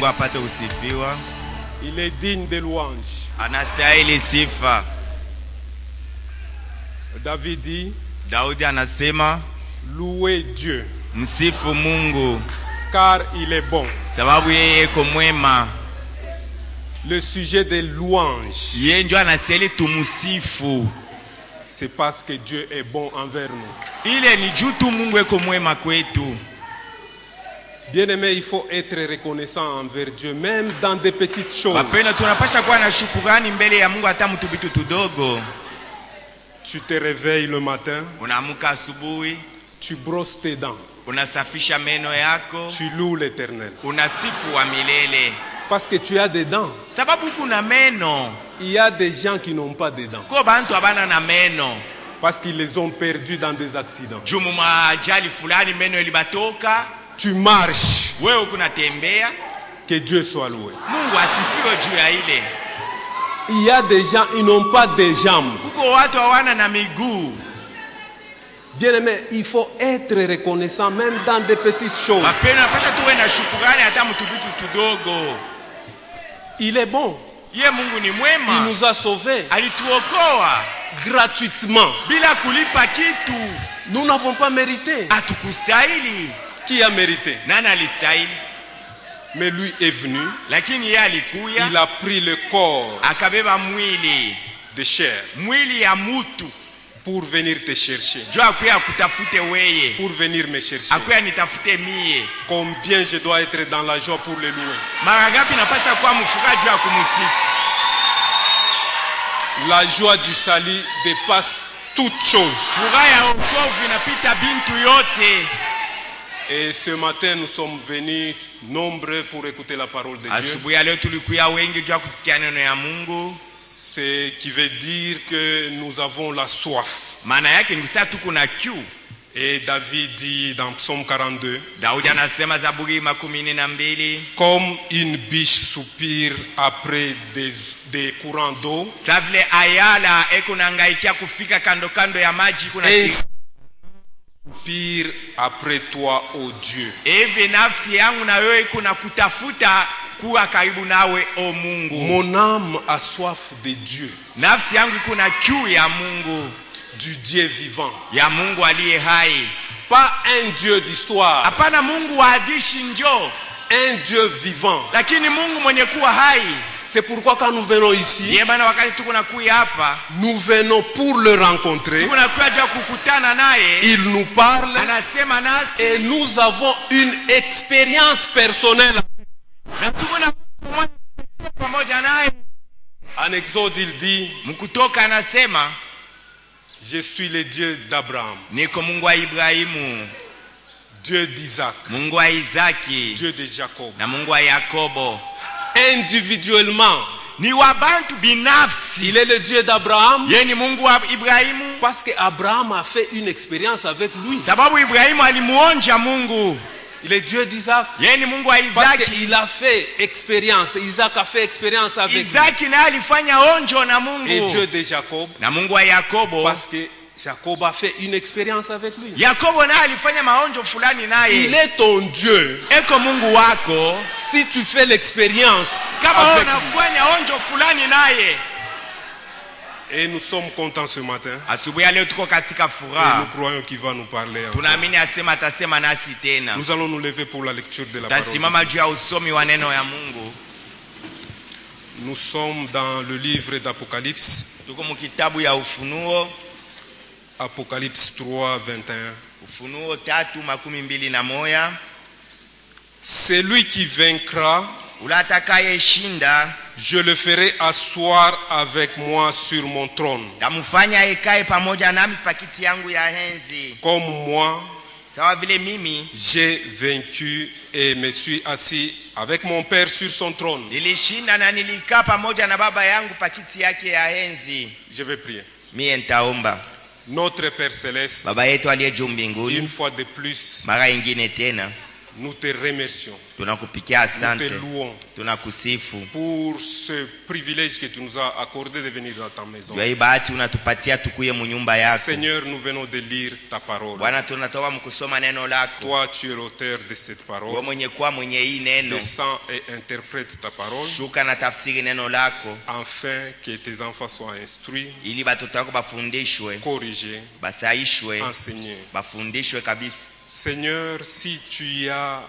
Mungu apate kusifiwa. Il est digne de louange. Anastahili sifa. David dit, Daudi anasema, louez Dieu, msifu Mungu car il est bon. sababu yeye yuko mwema. Le sujet des louanges, Yeye ndio anastahili tumusifu. c'est parce que Dieu est bon envers nous. Ile ni juu tu Mungu yuko mwema kwetu. Bien-aimé, il faut être reconnaissant envers Dieu, même dans des petites choses. Wapenda, tunapaswa kuwa na shukrani mbele ya Mungu hata mtu vitu tudogo. Tu te réveilles le matin, Unaamka asubuhi, tu brosses tes dents, unasafisha meno yako, tu loues l'Éternel. unasifu wa milele. Parce que tu as des dents. Sababu kuna meno. Il y a des gens qui n'ont pas de dents. Kwa bantu abana na meno. Parce qu'ils les ont perdus dans des accidents. Jumu majali fulani meno ilibatoka. Tu marches. Wewe kunatembea. Que Dieu soit loué. Mungu asifiwe juu ya ile. Il y a des gens, ils n'ont pas de jambes. Kuko watu hawana na miguu. Bien-aimé, il faut être reconnaissant même dans des petites choses. Mapena napata tuwe na shukrani hata mtu vitu tudogo. Il est bon. Ye Mungu ni mwema. Il nous a sauvés. Alituokoa Gratuitement. bila kulipa kitu. Nous n'avons pas mérité. Hatukustahili. Qui a mérité? Nani alistahili? Mais lui est venu. Lakini yeye alikuya. Il a pris le corps Akabeba mwili. de chair Mwili ya mutu. pour venir te chercher. Juu akuya kutafute weye. Pour venir me chercher. Akuya nitafute mie. Combien je dois être dans la joie pour le louer. Mara ngapi napasha kuwa mfurahi juu ya kumusifu. La joie du salut dépasse toute chose. Furaha ya wokovu inapita bintu yote. Et ce matin, nous sommes venus nombreux pour écouter la parole de Dieu. Asubuhi ya leo tulikuya wengi juu ya kusikia neno ya Mungu. Ce qui veut dire que nous avons la soif. Maana yake ni kusema tuko na kiu. Et David dit dans Psaume 42, Daudi anasema Zaburi 12, comme une biche soupire après des courants d'eau, Savile ayala eko nangaikia kufika kando kando ya maji kuna et soupire après toi, ô Dieu. Eve nafsi yangu na wewe kuna kutafuta kuwa karibu nawe o Mungu. Mon âme a soif de Dieu, Nafsi yangu kuna kiu ya Mungu, du Dieu vivant. ya Mungu aliye hai. Pas un Dieu d'histoire, Hapana Mungu wa hadithi njoo, un Dieu vivant. lakini Mungu mwenye kuwa hai. C'est pourquoi quand nous venons ici, Yeye bana wakati tuko nakuya hapa, nous venons pour le rencontrer. tuko nakuya juu kukutana naye. Il nous parle Anasema nasi et nous avons une expérience personnelle. na tuko na pamoja naye. En Exode, il dit, Mkutoka anasema je suis le Dieu d'Abraham, niko Mungu wa Ibrahimu, Dieu d'Isaac, Mungu wa Isaki Dieu de Jacob. na Mungu wa Yakobo. Individuellement, Ni wa bantu binafsi. il est le Dieu d'Abraham Yeye ni Mungu wa Ibrahimu parce qu'Abraham a fait une expérience avec lui. sababu Ibrahimu alimuonja Mungu. Il est Dieu d'Isaac Yeye ni Mungu wa parce Isaki. qu'il a fait expérience. Isaac a fait expérience avec lui. Isaki naye alifanya onjo na Mungu. Et Dieu de Jacob Na Mungu wa Yakobo. parce que Jacob a fait une expérience avec lui. Yakobo naye alifanya maonjo fulani Il naye. est ton Dieu. Eko Mungu wako. Si tu fais l'expérience Kama wewe avec lui. unafanya onjo fulani naye. Et nous sommes contents ce matin. Asubuhi ya leo tuko katika Et nous furaha. croyons qu'il va nous parler. Tunaamini asema atasema nasi tena. Nous allons nous lever pour la lecture de la parole. Tasimama juu ya usomi wa neno ya Mungu. Nous sommes dans le livre d'Apocalypse. Tuko mkitabu ya Ufunuo. Apocalypse 3, 21. Ufunuo 3:21. Celui qui vaincra, Ule atakayeshinda je le ferai asseoir avec moi sur mon trône, tamfanya ekae pamoja nami pakiti yangu ya enzi. comme moi Sawa vile mimi j'ai vaincu et me suis assis avec mon Père sur son trône. nilishinda na nilikaa pamoja na baba yangu pakiti yake ya enzi. Je vais prier. Mie nitaomba. Notre Père Céleste, Baba yetu aliye juu une mbinguni, fois de plus, mara ingine tena Nous te remercions, tunakupikia nous te asante, louons tunakusifu pour ce privilège que tu nous as accordé de venir dans ta maison. juu ya hii bahati unatupatia tukuye munyumba yako. Seigneur, nous venons de lire ta parole. Bwana, tunatoka mkusoma neno lako. Toi, tu es l'auteur de cette Wewe parole. mwenye kuwa mwenye hii neno, Descends et interprète ta parole shuka na tafsiri neno lako afin que tes enfants soient instruits, ili batoto wako bafundishwe, corrigés, basaishwe, enseignés. bafundishwe kabisa. Seigneur, si tu as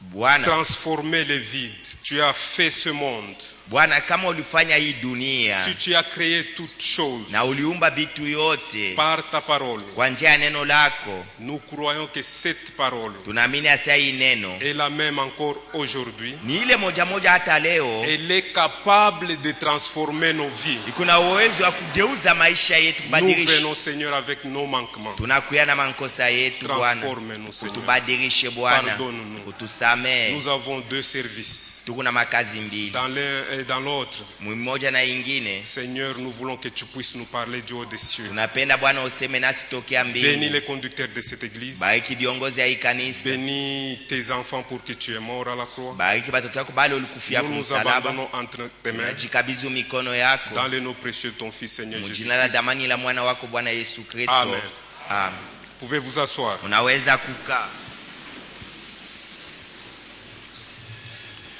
Bwana, transformé les vides, tu as fait ce monde, Bwana, kama ulifanya hii dunia si tu as créé toutes choses na uliumba vitu yote par ta parole, kwa njia ya neno lako, nous croyons que cette parole tunaamini hasa hii neno est la même encore aujourd'hui. ni ile moja moja hata leo, Elle est capable de transformer nos vies. ikuna uwezo wa kugeuza maisha yetu, Nous kubadilisha. venons, Seigneur, avec nos manquements. Tunakuya na makosa yetu Bwana, Transforme-nous, Seigneur. utubadilishe Bwana, Pardonne-nous. utusamee. Nous avons deux services. Tuko na makazi mbili, Dans l'un et dans l'autre, mmoja na ingine. Seigneur, nous voulons que tu puisses nous parler du haut des cieux. Tunapenda Bwana useme nasi tokea Bénis mbingu. les conducteurs de cette église. Bariki viongozi ya hii kanisa, Bénis tes enfants pour que tu es mort à la croix. bariki batoto wako bale ulikufia Nous kwa nous msalaba. abandonnons entre tes mains. Tunajikabidhi mikono yako Dans les noms précieux de ton Fils, Seigneur mjina la Jésus-Christ. damani la mwana wako Bwana Yesu Kristo. Amen. Amen. Pouvez vous asseoir. Unaweza kukaa.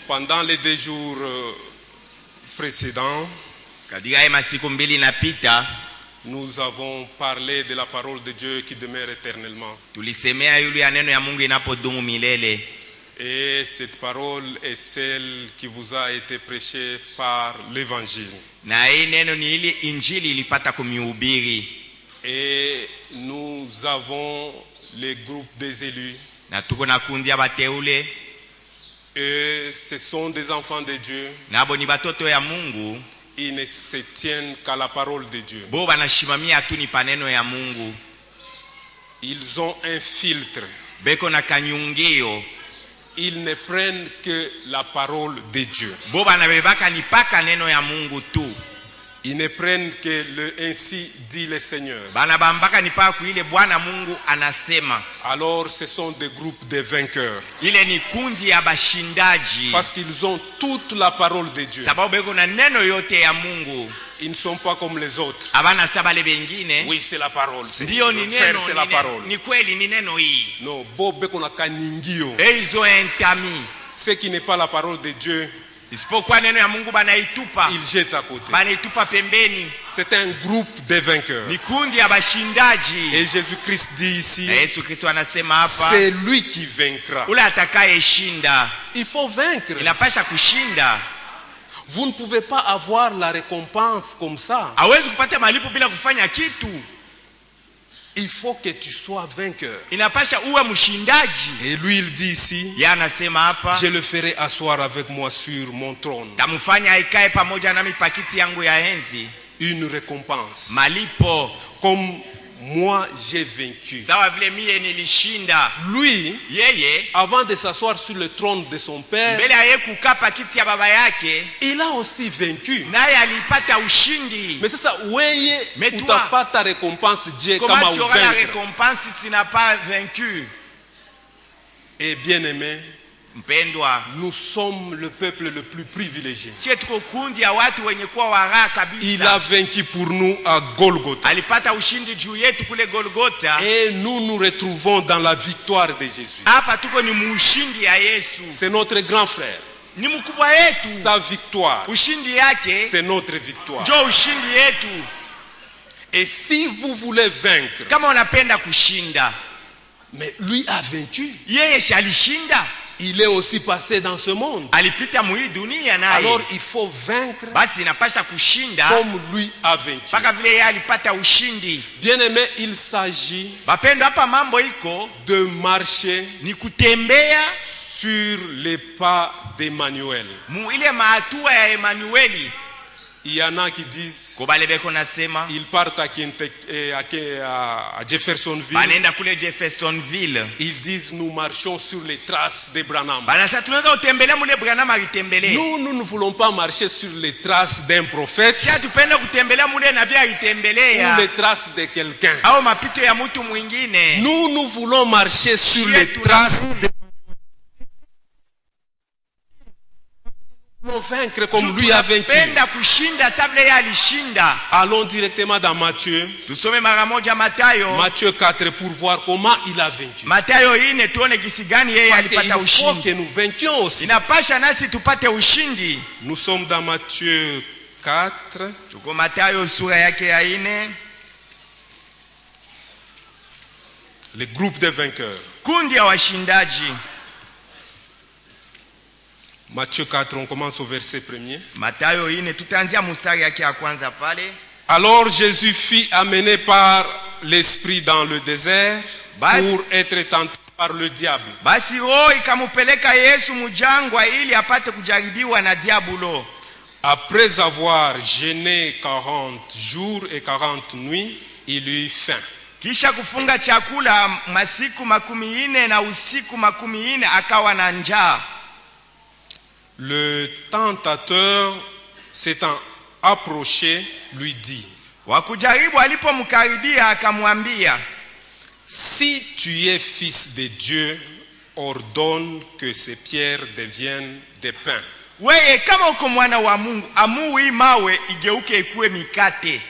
Pendant les 2 jours précédents, Katika hii masiku mbili inapita, nous avons parlé de la parole de Dieu qui demeure éternellement. tulisemea yule ya neno ya Mungu inapodumu milele. Et cette parole est celle qui vous a été prêchée par l'évangile. Na hii neno ni ile injili ilipata kumihubiri. Et nous avons les groupes des élus. Na tuko na kundi ya bateule, Et ce sont des enfants de Dieu. nabo ni batoto ya Mungu. Ils ne se tiennent qu'à la parole de Dieu. Bo banashimamia tu ni paneno ya Mungu. Ils ont un filtre. Beko na kanyungio. Ils ne prennent que la parole de Dieu. Bo banabebaka ni paka neno ya Mungu tu. Ils ne prennent que le ainsi dit le Seigneur. Banabambaka ni paka kuile Bwana Mungu anasema. Alors ce sont des groupes de vainqueurs. Ile ni kundi ya bashindaji. Parce qu'ils ont toute la parole de Dieu. Sababu beko na neno yote ya Mungu. Ils ne sont pas comme les autres. Abana sabale bengine. Oui, c'est la parole. Ndio ni Frère, neno, c'est la parole. ni kweli ni neno hii. Non, bobe kona kaningio. Et ils ont un tami. Ce qui n'est pas la parole de Dieu, Isipokuwa neno ya Mungu banaitupa. ils jettent à côté. Banaitupa pembeni. C'est un groupe de vainqueurs. Ni kundi ya bashindaji. Et Jésus-Christ dit ici, Na Yesu Kristo anasema hapa, c'est lui qui vaincra. ule atakayeshinda. Il faut vaincre. Inapasha kushinda. Vous ne pouvez pas avoir la récompense comme ça. Hawezi kupata malipo bila kufanya kitu. Il faut que tu sois vainqueur. Inapasha uwe mshindaji. Et lui, il dit ici, Yeye anasema hapa, je le ferai asseoir avec moi sur mon trône. tamfanya aikae pamoja nami pakiti yangu ya enzi. Une récompense. Malipo. Comme moi, j'ai vaincu. Sawa vile mie nilishinda. Lui, Yeye avant de s'asseoir sur le trône de son père, mbele ya yeye kukaa pakiti ya baba yake, il a aussi vaincu. naye alipata ushindi. Mais c'est ça, weye Mais toi, utapata récompense Dieu Comment kama tu auras la uvaincre. récompense si tu n'as pas vaincu? Et bien aimé, Mpendwa, nous sommes le peuple le plus privilégié. sie tuko kundi ya watu wenye kuwa waraha Il kabisa. a vaincu pour nous à Golgotha. Alipata ushindi juu yetu kule Golgotha. Et nous nous retrouvons dans la victoire de Jésus. Hapa tuko ni muushindi ya Yesu. C'est notre grand frère. Ni mkubwa yetu. Sa victoire, Ushindi yake c'est notre victoire. ndio ushindi yetu. Et si vous voulez vaincre, Kama unapenda kushinda, mais lui a vaincu. yeye alishinda. Il est aussi passé dans ce monde. Alipita mwi dunia naye. Alors il faut vaincre Basi inapasha kushinda comme lui a vaincu. mpaka vile yeye alipata ushindi. Bien aimé, il s'agit Bapendo, hapa mambo iko de marcher ni kutembea sur les pas d'Emmanuel. mu ile maatua ya Emanueli. Il y en a qui disent Kobale beko nasema ils partent à Jeffersonville. banenda kule Jeffersonville. Ils disent nous marchons sur les traces de Branham. Banasa tunaweza kutembelea mule Branham alitembelea. Nous ne voulons pas marcher sur les traces d'un prophète Sisi tupenda kutembelea mule nabii ou alitembelea les traces de quelqu'un. au mapito ya mtu mwingine. Nous voulons marcher sur les traces de vaincre comme lui a vaincu. Tunapenda kushinda sababu yeye alishinda. Allons directement dans Matthieu. Tusome mara moja Mathayo. Matthieu 4 pour voir comment il a vaincu. Mathayo 4 tuone gisi gani yeye Parce qu'il alipata faut ushindi. que nous vainquions aussi. Inapasha nasi tupate ushindi. Nous sommes dans Matthieu 4. Tuko Mathayo sura yake ya 4. Le groupe des vainqueurs. Kundi ya washindaji. Matthieu 4, on commence au verset 1er. Mathayo 4 tutaanzia mstari yake ya kwanza pale. Alors Jésus fut amené par l'esprit dans le désert pour être tenté par le diable. Basi roho ikamupeleka Yesu mjangwa ili apate kujaribiwa na diabulo. Après avoir jeûné 40 jours et 40 nuits, il eut faim. Kisha kufunga chakula masiku 40 na usiku 40 akawa na njaa. Le tentateur s'étant approché lui dit: Wakujaribu alipomkaribia akamwambia, si tu es fils de Dieu, ordonne que ces pierres deviennent des pains. Wewe kama uko mwana wa Mungu, amuru hii mawe igeuke ikuwe mikate.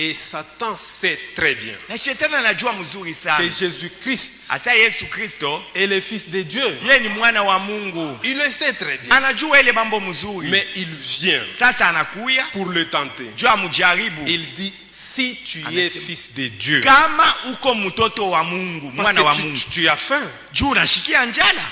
Et Satan sait très bien Na shetani anajua mzuri que sana. Jésus-Christ Asa Yesu Kristo est le fils de Dieu. yeye ni mwana wa Mungu. Il le sait très bien. Anajua ile mambo mzuri. Mais il vient Sasa anakuya pour le tenter. jua mujaribu. Il dit: si tu es fils de Dieu, Kama uko mtoto wa Mungu, parce mwana wa que Mungu, tu as faim, juu unashikia njala,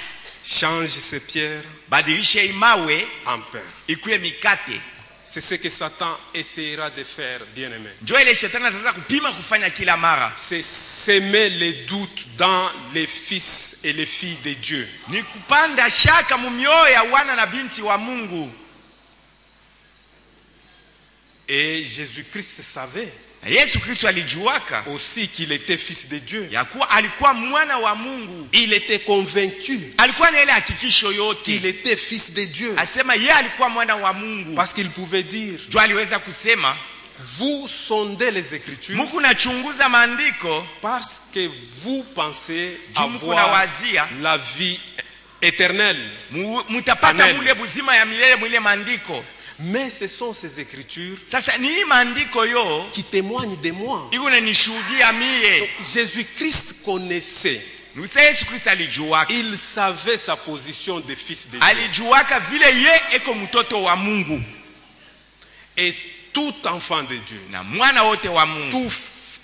change ces pierres badilisha imawe en pain. ikuwe mikate. C'est ce que Satan essaiera de faire, bien-aimé. Njoo ile shetani anataka kupima kufanya kila mara. C'est semer les doutes dans les fils et les filles de Dieu. Ni kupanda shaka mumioyo ya wana na binti wa Mungu. Et Jésus-Christ savait Yesu Kristo alijuaka aussi qu'il était fils de Dieu. ya kuwa alikuwa mwana wa Mungu. Il était convaincu Alikuwa na ile hakikisho yote. qu'il était fils de Dieu. Asema yeye alikuwa mwana wa Mungu. Parce qu'il pouvait dire: Jua aliweza kusema, vous sondez les Écritures Mungu nachunguza maandiko parce que vous pensez Mungu avoir nawazia la vie éternelle. mutapata Amen. mule buzima ya milele mwile maandiko. Mais ce sont ces Écritures Sasa ni hii maandiko yo qui témoignent de moi. iko nishuhudia mie. Jésus-Christ connaissait. Nusa Yesu Kristo alijuaka. Il savait sa position de fils de Dieu. Alijuaka vile ye eko mtoto wa Mungu. Et tout enfant de Dieu, Na mwana wote wa Mungu,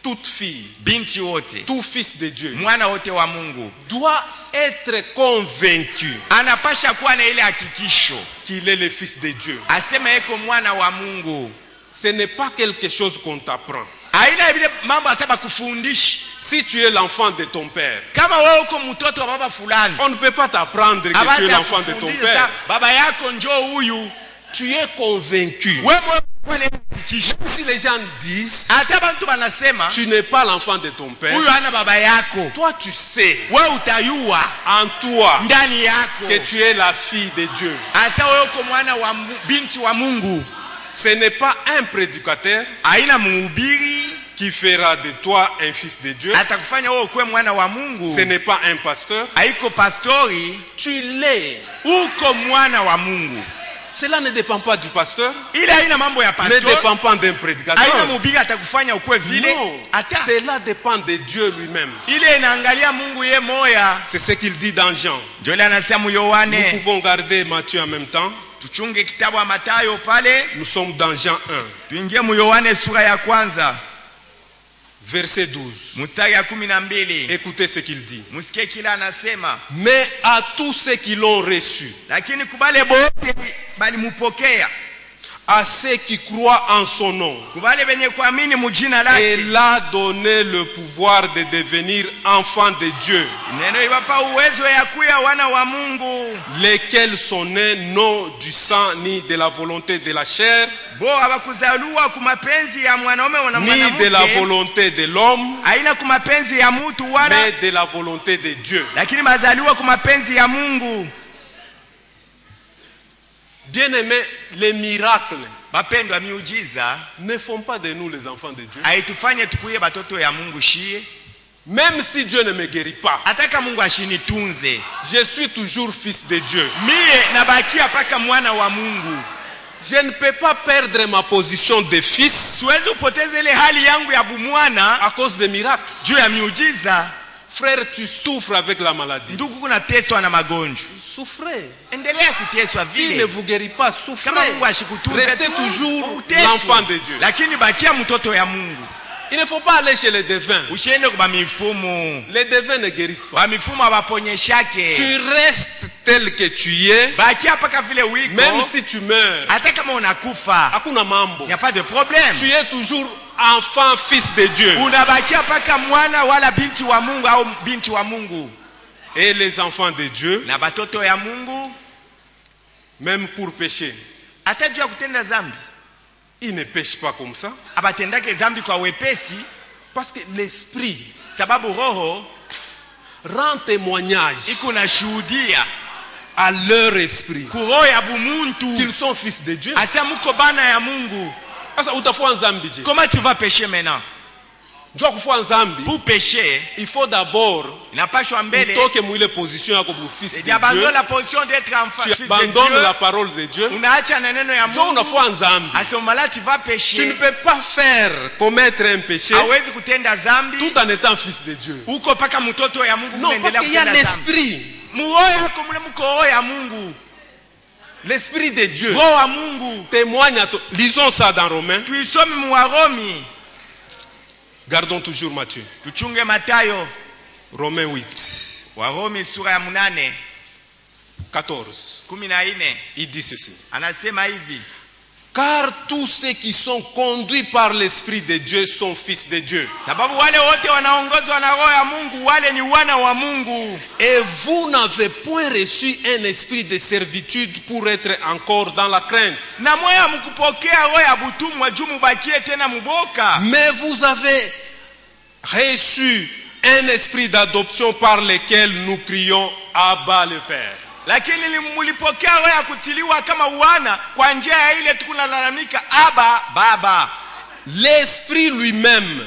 toute fille, binti wote, tout fils de Dieu mwana wote wa Mungu doit être convaincu anapasha kuwa na ile hakikisho qu'il est le fils de Dieu. asema eko mwana wa Mungu. Ce n'est pas quelque chose qu'on t'apprend. Haina vile mambo asaba kufundishi. Si tu es l'enfant de ton père, Kama wewe uko mtoto wa baba fulani, on ne peut pas t'apprendre que tu es l'enfant de ton père. Baba yako njoo huyu. Tu es convaincu. Si les gens disent Hata bantu banasema tu n'es pas l'enfant de ton père, huyu ana baba yako, toi tu sais wewe utayua en toi ndani yako que tu es la fille de Dieu. asa wewe uko mwana wa binti wa Mungu. Ce n'est pas un prédicateur Haina mhubiri qui fera de toi un fils de Dieu. atakufanya wewe ukuwe mwana wa Mungu. Ce n'est pas un pasteur. Haiko pastori, Tu l'es. uko mwana wa Mungu. Cela ne dépend pas du pasteur, Ile haina mambo ya ne pastori, dépend pas d'un haina prédicateur. mhubiri atakufanya ukuwe vile. Non, Hata cela dépend de Dieu lui-même. ile inaangalia Mungu ye moya. C'est ce qu'il dit dans Jean. Jole anasema Nous Yohane, pouvons garder Matthieu en même temps. tuchunge kitabu wa Mathayo pale, Nous sommes dans Jean 1, tuingie mu Yohane sura ya kwanza verset 12. mstari ya 12. Écoutez ce qu'il dit. Msikie kila anasema, Mais à tous ceux qui l'ont reçu, lakini kubale bote bali mupokea, à ceux qui croient en son nom, kubale benye kuamini mujina il lake, a donné le pouvoir de devenir enfants de Dieu, neno iwapa uwezo ya kuya wana wa Mungu, lesquels sont nés non du sang ni de la volonté de la chair, bo abakuzaliwa kumapenzi ya mwanaume na ni de la mwanamke, volonté de l'homme, haina kumapenzi ya mtu wala, mais de la volonté de Dieu. lakini mazaliwa kumapenzi ya Mungu. Bien-aimés, les miracles Mapendo ya miujiza ne font pas de nous les enfants de Dieu. haitufanye tukuye batoto ya Mungu shie. Même si Dieu ne me guérit pas, ataka Mungu ashinitunze, je suis toujours fils de Dieu. mie nabakia paka mwana wa Mungu. Je ne peux pas perdre ma position de fils Siwezi kupoteza ile hali yangu ya bumwana à cause des miracles. juu ya miujiza. Frère, tu souffres avec la maladie. Ndugu, kunateswa na magonjwa, Souffrez. endelea kuteswa S'il ne vile. vous guérit pas, souffrez. Kama Mungu ashikutunze Restez tu, toujours uteswe. l'enfant de Dieu. Lakini bakia mtoto ya Mungu. Il ne faut pas aller chez les devins. Usiende kwa mifumo. Les devins ne guérissent pas. Ba mifumo abaponyeshake. Tu restes tel que tu es, Bakia paka vile wiko. même si tu meurs. Hata kama unakufa, Hakuna mambo. il n'y a pas de problème. Tu es toujours enfant, fils de Dieu. Unabakia paka mwana wala binti wa Mungu au binti wa Mungu. Et les enfants de Dieu, Na batoto ya Mungu, même pour pécher, hata juu ya kutenda zambi, ils ne pêchent pas comme ça. abatendake zambi kwa wepesi, Parce que l'esprit sababu roho rend témoignage iko na shuhudia à leur esprit kuroho ya bumuntu qu'ils sont fils de Dieu. asa muko bana ya Mungu. Sasa utakuwa nzambi je? Comment tu vas pécher maintenant? Njoo kufa nzambi, Pour pécher, il faut d'abord inapashwa mbele utoke mwile position yako bu fils de Dieu. abandonne la position d'être enfant, Tu fils de abandonnes Dieu. la parole de Dieu. Unaacha na neno ya Njoo Mungu. unakuwa nzambi. À ce moment-là, tu vas Tu ne pécher. peux pas commettre un péché Hawezi kutenda zambi tout en étant fils de Dieu. uko paka mtoto ya Mungu Non, parce unaendelea qu'il y a kutenda zambi. l'esprit. Muoyo yako mule mko roho ya Mungu. L'esprit de Dieu Roho wa Mungu. témoigne à toi. Lisons ça dans Romains. Tuisome Mwaromi. Gardons toujours Matthieu. Tuchunge Matayo. Romains 8, Waromi sura ya 8, 14. 14. Il dit ceci. Anasema hivi. Car tous ceux qui sont conduits par l'Esprit de Dieu sont fils de Dieu. Sababu wale wote wanaongozwa na roho ya Mungu, wale ni wana wa Mungu. Et vous n'avez point reçu un esprit de servitude pour être encore dans la crainte. Na moyo mkupokea roho ya butumwa juu mubakie tena muboka. Mais vous avez reçu un esprit d'adoption par lequel nous crions Abba le Père. Lakini mulipokea roho ya kutiliwa kama wana kwa njia ya ile tunalalamika Aba Baba. L'Esprit lui-même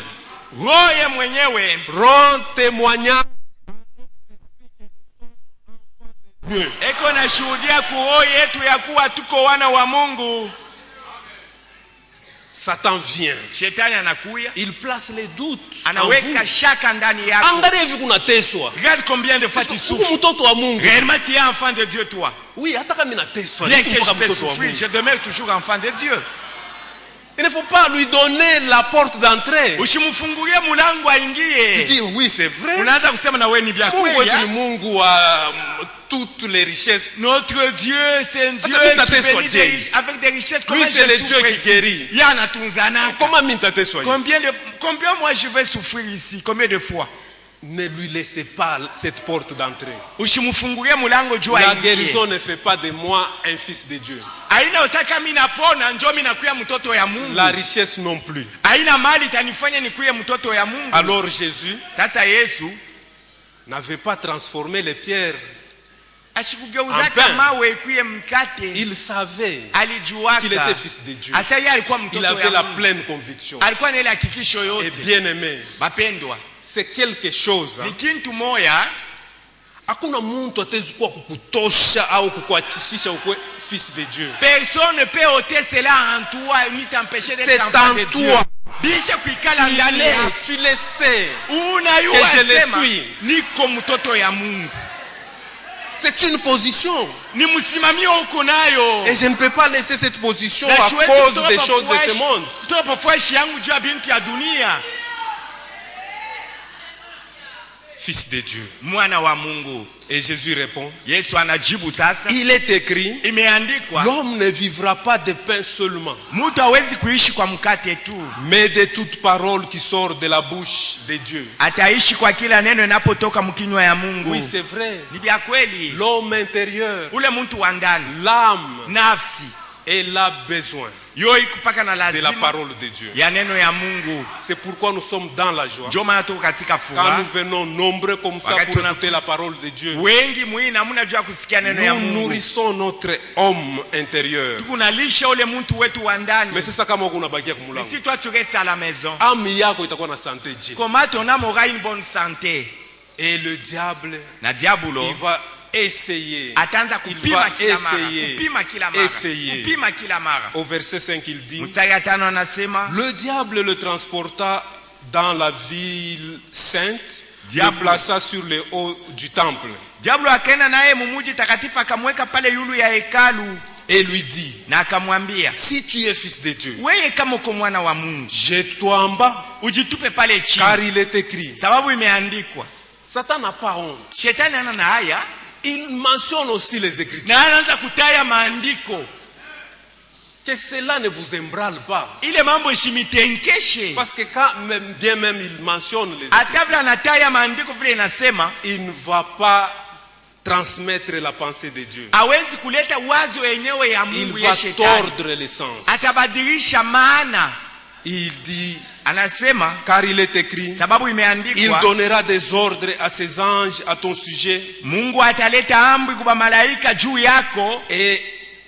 Roho ye mwenyewe rend témoignage. eko na shuhudia kuroho yetu ya kuwa tuko wana wa Mungu. Satan vient. Shetani anakuya, Il place les doutes en anaweka vous. shaka ndani yako. Angalia hivi kunateswa. Regarde combien de fois tu Huku souffres. mtoto wa Mungu. Réellement tu es enfant de Dieu toi. Oui, hata kama ninateswa. Bien niko que je mpaka peux mtoto wa souffrir, Mungu. je demeure toujours enfant de Dieu. Il ne faut pas lui donner la porte d'entrée. Usimfungulie mulango Tu aingie. dis oui, c'est vrai. Unaanza kusema na wewe ni vya Mungu kweli. wetu ni Mungu wa toutes les richesses. Notre Dieu, c'est un Dieu mimi qui nitateswa bénit je? avec des richesses. Lui, Comment c'est je le souffre Dieu qui ici? guérit. Yana tunzanaka. Comment mimi nitateswa hivi? Combien moi je vais souffrir ici? Combien de fois? Ne lui laissez pas cette porte d'entrée. Usimfungulie mulango juu La aingie. guérison ne fait pas de moi un fils de Dieu. Aina utaka mimi napona njoo mimi nakuya mtoto ya Mungu. La richesse non plus. Aina mali itanifanya nikuye mtoto ya Mungu. Alors Jésus Sasa Yesu n'avait pas transformé les pierres. ashikugeuzaka En pain. mawe ikuye mkate. Il savait Alijuaka qu'il était fils de Dieu. asa yeye alikuwa Il mtoto avait ya la Mungu. pleine conviction. Alikuwa na ile hakikisho Et yote. bien aimé, Bapendwa, c'est quelque chose. ni kintu moya Hakuna muntu atezi kuwa kukutosha au kukuachishisha ukwe fils de Dieu. personne ne peut ôter cela en toi ni t'empêcher C'est d'être enfant en de Dieu. toi. Bisha kuikala ndani yako. Tu le sais. Unayua Que je le sema suis. niko mtoto ya Mungu. C'est une position. Ni msimamio uko nayo. Et je ne peux pas laisser cette position Na à siwezi cause kutoa des choses de pafuashi- ce monde. kutoa pafuashi yangu juu ya bintu ya dunia. Fils de Dieu. Mwana wa Mungu. Et Jésus répond, Yesu anajibu sasa. il est écrit, Imeandikwa, l'homme ne vivra pas de pain seulement, mtu hawezi kuishi kwa mkate tu. mais de toute parole qui sort de la bouche de Dieu. Ataishi kwa kila neno inapotoka mkinywa ya Mungu. Oui, c'est vrai. Ni vya kweli. L'homme intérieur, Ule mtu wa ndani, l'âme, nafsi elle a besoin yo ikupaka na de la lazima parole de Dieu. ya neno ya Mungu. C'est pourquoi nous sommes dans la joie. Ndio maana tuko katika Quand furaha. nous venons nombreux comme ça Wakati pour écouter la parole de Dieu, Wengi mwi namna jua kusikia neno ya nous Mungu. nourrissons notre homme intérieur. Tukunalisha ule mtu wetu wa ndani. Mais c'est ça kama unabakia Mais kumulango. si toi tu restes à la maison, Âme yako itakuwa na santé Dieu. comment ton âme aura une bonne santé? Et le diable, Na diabolo il va essayer. ataanza Il kupima va kila mara, essayer. kupima kila mara, Essayer. kupima kila mara. Au verset 5, il dit, Mstari ya 5 anasema, le diable le transporta dans la ville sainte, Diable. le plaça sur les hauts du temple diablo akaenda naye mumuji takatifu akamweka pale yulu ya hekalu et lui dit, na akamwambia, si tu es fils de Dieu, wewe kama uko mwana wa Mungu, jette-toi en bas, ujitupe pale car chini, il est écrit. sababu imeandikwa. Satan n'a pas honte. Shetani ana na haya Il mentionne aussi les Écritures. na anaanza kutaya maandiko, Que cela ne vous embrale pas. ile mambo ishimitenkeshe. Parce que quand même, bien même il mentionne les Hata Écritures, vile anataya maandiko vile inasema, il ne va pas transmettre la pensée de Dieu. hawezi kuleta wazo yenyewe ya Il Mungu va ya shetani, tordre les sens. atabadilisha maana. Il dit, Anasema car il est écrit, sababu il imeandikwa, donnera des ordres à ses anges à ton sujet, Mungu ataleta amri kwa malaika juu yako, et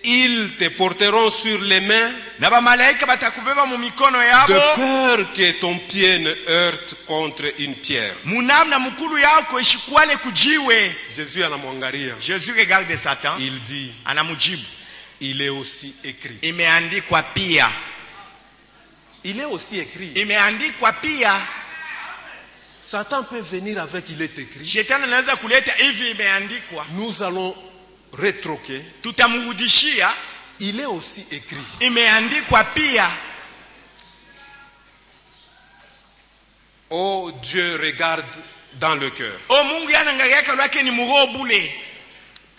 ils te porteront sur les mains, na bamalaika batakubeba mu mikono de yabo, peur que ton pied ne heurte contre une pierre. munamna mukulu yako ishikwale kujiwe. Jésus anamwangalia. Jésus regarde Satan, Il dit, anamujibu, il est aussi écrit. imeandikwa pia, Il est aussi écrit. imeandikwa pia. Satan peut venir avec il est écrit. Shetani anaweza kuleta hivi imeandikwa, Nous allons rétroquer. tutamrudishia Il est aussi écrit. imeandikwa pia. Oh, Dieu regarde dans le cœur. O Mungu anaangalia lwake ni muroho bule.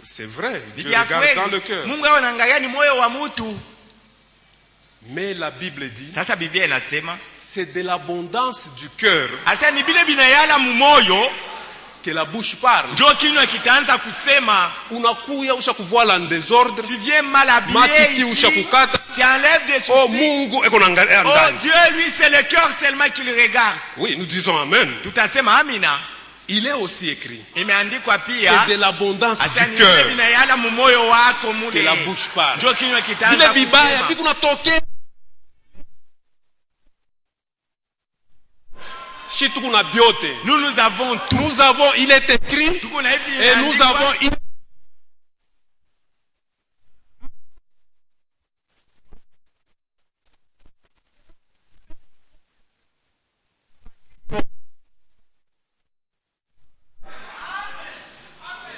C'est vrai, Dieu Ya regarde dans le kweli, cœur. Mungu anaangalia ni moyo wa mtu. Mais la Bible dit, Sasa Biblia inasema, c'est de l'abondance du cœur asa ni bile binayala mu moyo que la bouche parle. ndio kinywa kitaanza kusema. Unakuya usha kuvoila en désordre, Tu viens mal habillé matiti ici, usha kukata. tu enlèves des Oh, soucis. Mungu eko naangalia Oh ndani. Dieu, lui c'est le cœur seulement qui le regarde. Oui, nous disons amen. Tutasema amina. Il est aussi écrit, Imeandikwa pia, c'est de l'abondance asa du ni bile cœur binayala mu moyo wako que la mule bouche parle. ndio kinywa Vile kitaanza vibaya kusema. biku natoke. Si tuko na biote. Nous avons tout. Nous avons, il est écrit, Tuko na hivi et nous imeandikwa. avons,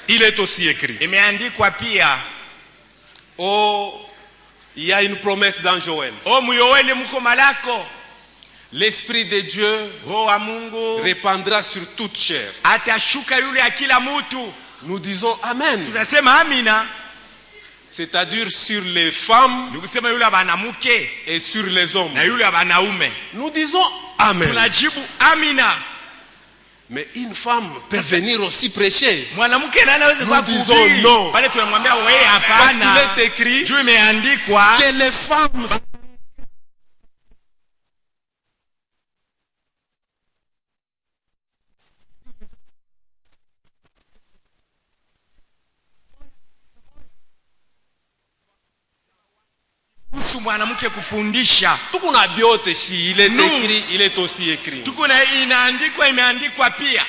il est aussi écrit. Imeandikwa pia. Oh, il y a une promesse dans Joël. O muyoele muko malako. L'Esprit de Dieu Roho wa Mungu répandra sur toute chair. atashuka yule ya kila mtu. Nous disons Amen. Tutasema amina. C'est-à-dire sur les femmes Nikusema yule banamuke et sur les hommes. na yule banaume. Nous disons Amen. Tunajibu amina. Mais une femme peut venir aussi prêcher. Mwanamke naye anaweza kwa Nous disons kuhubiri. non. Pale tunamwambia wewe Parce hapana. qu'il est écrit Juu imeandikwa que les femmes kuhusu mwanamke kufundisha. tuko na biote si il est Nous. écrit, il est aussi écrit. Tuko na inaandikwa imeandikwa pia.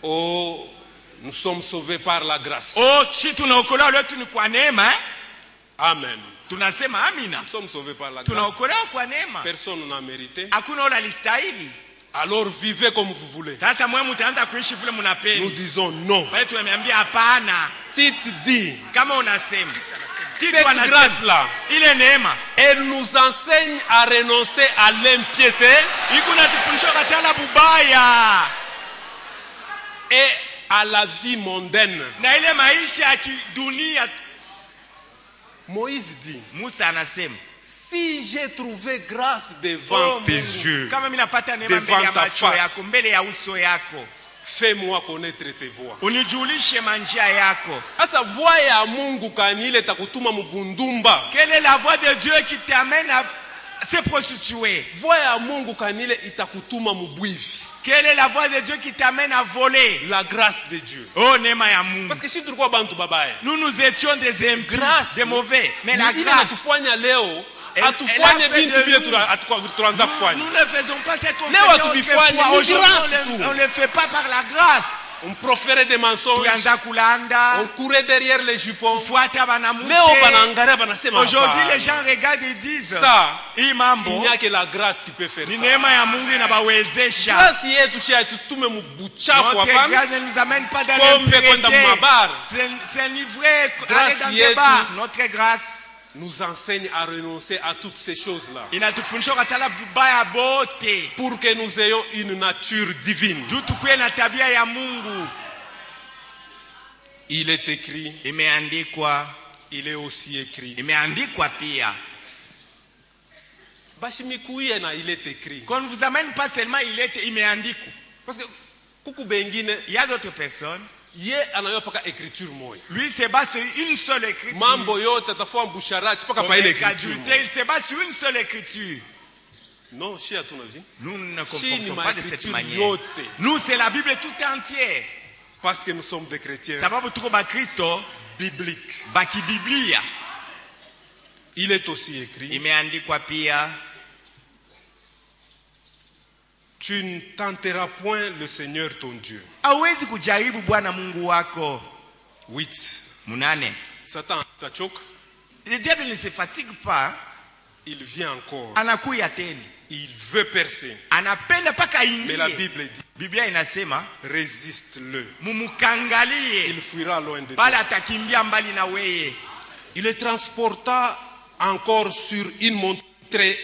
Oh, nous sommes sauvés par la grâce. Oh, si tunaokolewa letu ni kwa neema. Amen. Tunasema amina. Nous sommes sauvés par la grâce. Tunaokolewa kwa neema. Personne n'a mérité. Hakuna ule alistahili. Alors vivez comme vous voulez. Sasa mwe mtaanza kuishi vile Nous mnapenda. disons non. Pale tunamwambia hapana. Tite dit, Kama unasema Tito cette anasema, grâce-là, ile neema elle nous enseigne à renoncer à l'impiété iko natufundisha katala bubaya et à la vie mondaine. na ile maisha ya kidunia. Moïse dit, Musa anasema, si j'ai trouvé grâce devant tes Mungu, yeux, kama mimi napata neema devant mbele ya ta macho face. yako, mbele ya uso yako, Fais-moi connaître tes voies. unijulishe manjia yako. Asa voix ya Mungu kanile takutuma mubundumba. Quelle est la voix de Dieu qui t'amène à se prostituer? Voix ya Mungu kanile itakutuma mubwivi. Quelle est la voix de Dieu qui t'amène à voler? La grâce de Dieu. Oh, neema ya Mungu. Parce que si tulikuwa bantu babaya, Nous étions des impies, grâce, des mauvais. Mais la ile grâce, natufanya leo, elle atufanye a fait bintu de bile nous- tunaanza kufanya. nous ne faisons pas ce qu'on Leo faisait hatuvifanye, autrefois. ni Aujourd'hui, grâce tu. on ne le fait pas par la grâce. On proférait des mensonges, Tulianza kulanda, on courait derrière les jupons. kufuata banamuke. Leo banaangalia banasema Aujourd'hui, hapana. les gens regardent et disent, Ça, hii il mambo n'y a que la grâce qui peut faire ni ça. neema ya Mungu inabawezesha. Grâce yetu shi tutume mubuchafu Notre hapana. grâce ne nous amène pas dans Pombe l'impureté. kwenda mumabar. C'est livré, Grâce aller dans des yetu. bars. Notre grâce Nous enseigne à renoncer à toutes ces choses-là inatufundisha katala baya bote. pour que nous ayons une nature divine. Juu tukuwe na tabia ya Mungu. Il est écrit, Imeandikwa, il est aussi écrit. imeandikwa pia. Bashimikuye na il est écrit. Qu'on ne vous amène pas seulement imeandikwa. Parce que kuku bengine Il y a d'autres personnes. ye anayo paka écriture moya. Lui se base sur une seule écriture. Mambo yote atafua mbusharati paka Comme pa ile les écriture. adultères, il se base sur une seule écriture. Non, shi hatuna vi. Nous ne Si comportons ni pas de cette maécriture manière. yote. Nous, c'est la Bible tout entière. Parce que nous sommes des chrétiens Sababu tuko ba Kristo, bibliques. baki Biblia. Il est aussi écrit, Imeandikwa pia, tu ne tenteras point le Seigneur ton Dieu. hawezi kujaribu Bwana Mungu wako. 8. Munane. Satan tachoka, Le diable ne se fatigue pas, il vient encore. anakuya tena. Il veut percer. Anapenda paka Mais la ingie. Bible dit, Biblia inasema, résiste-le. mumukangalie, Il fuira loin de pale toi. atakimbia mbali na weye. Il le transporta encore sur une montagne très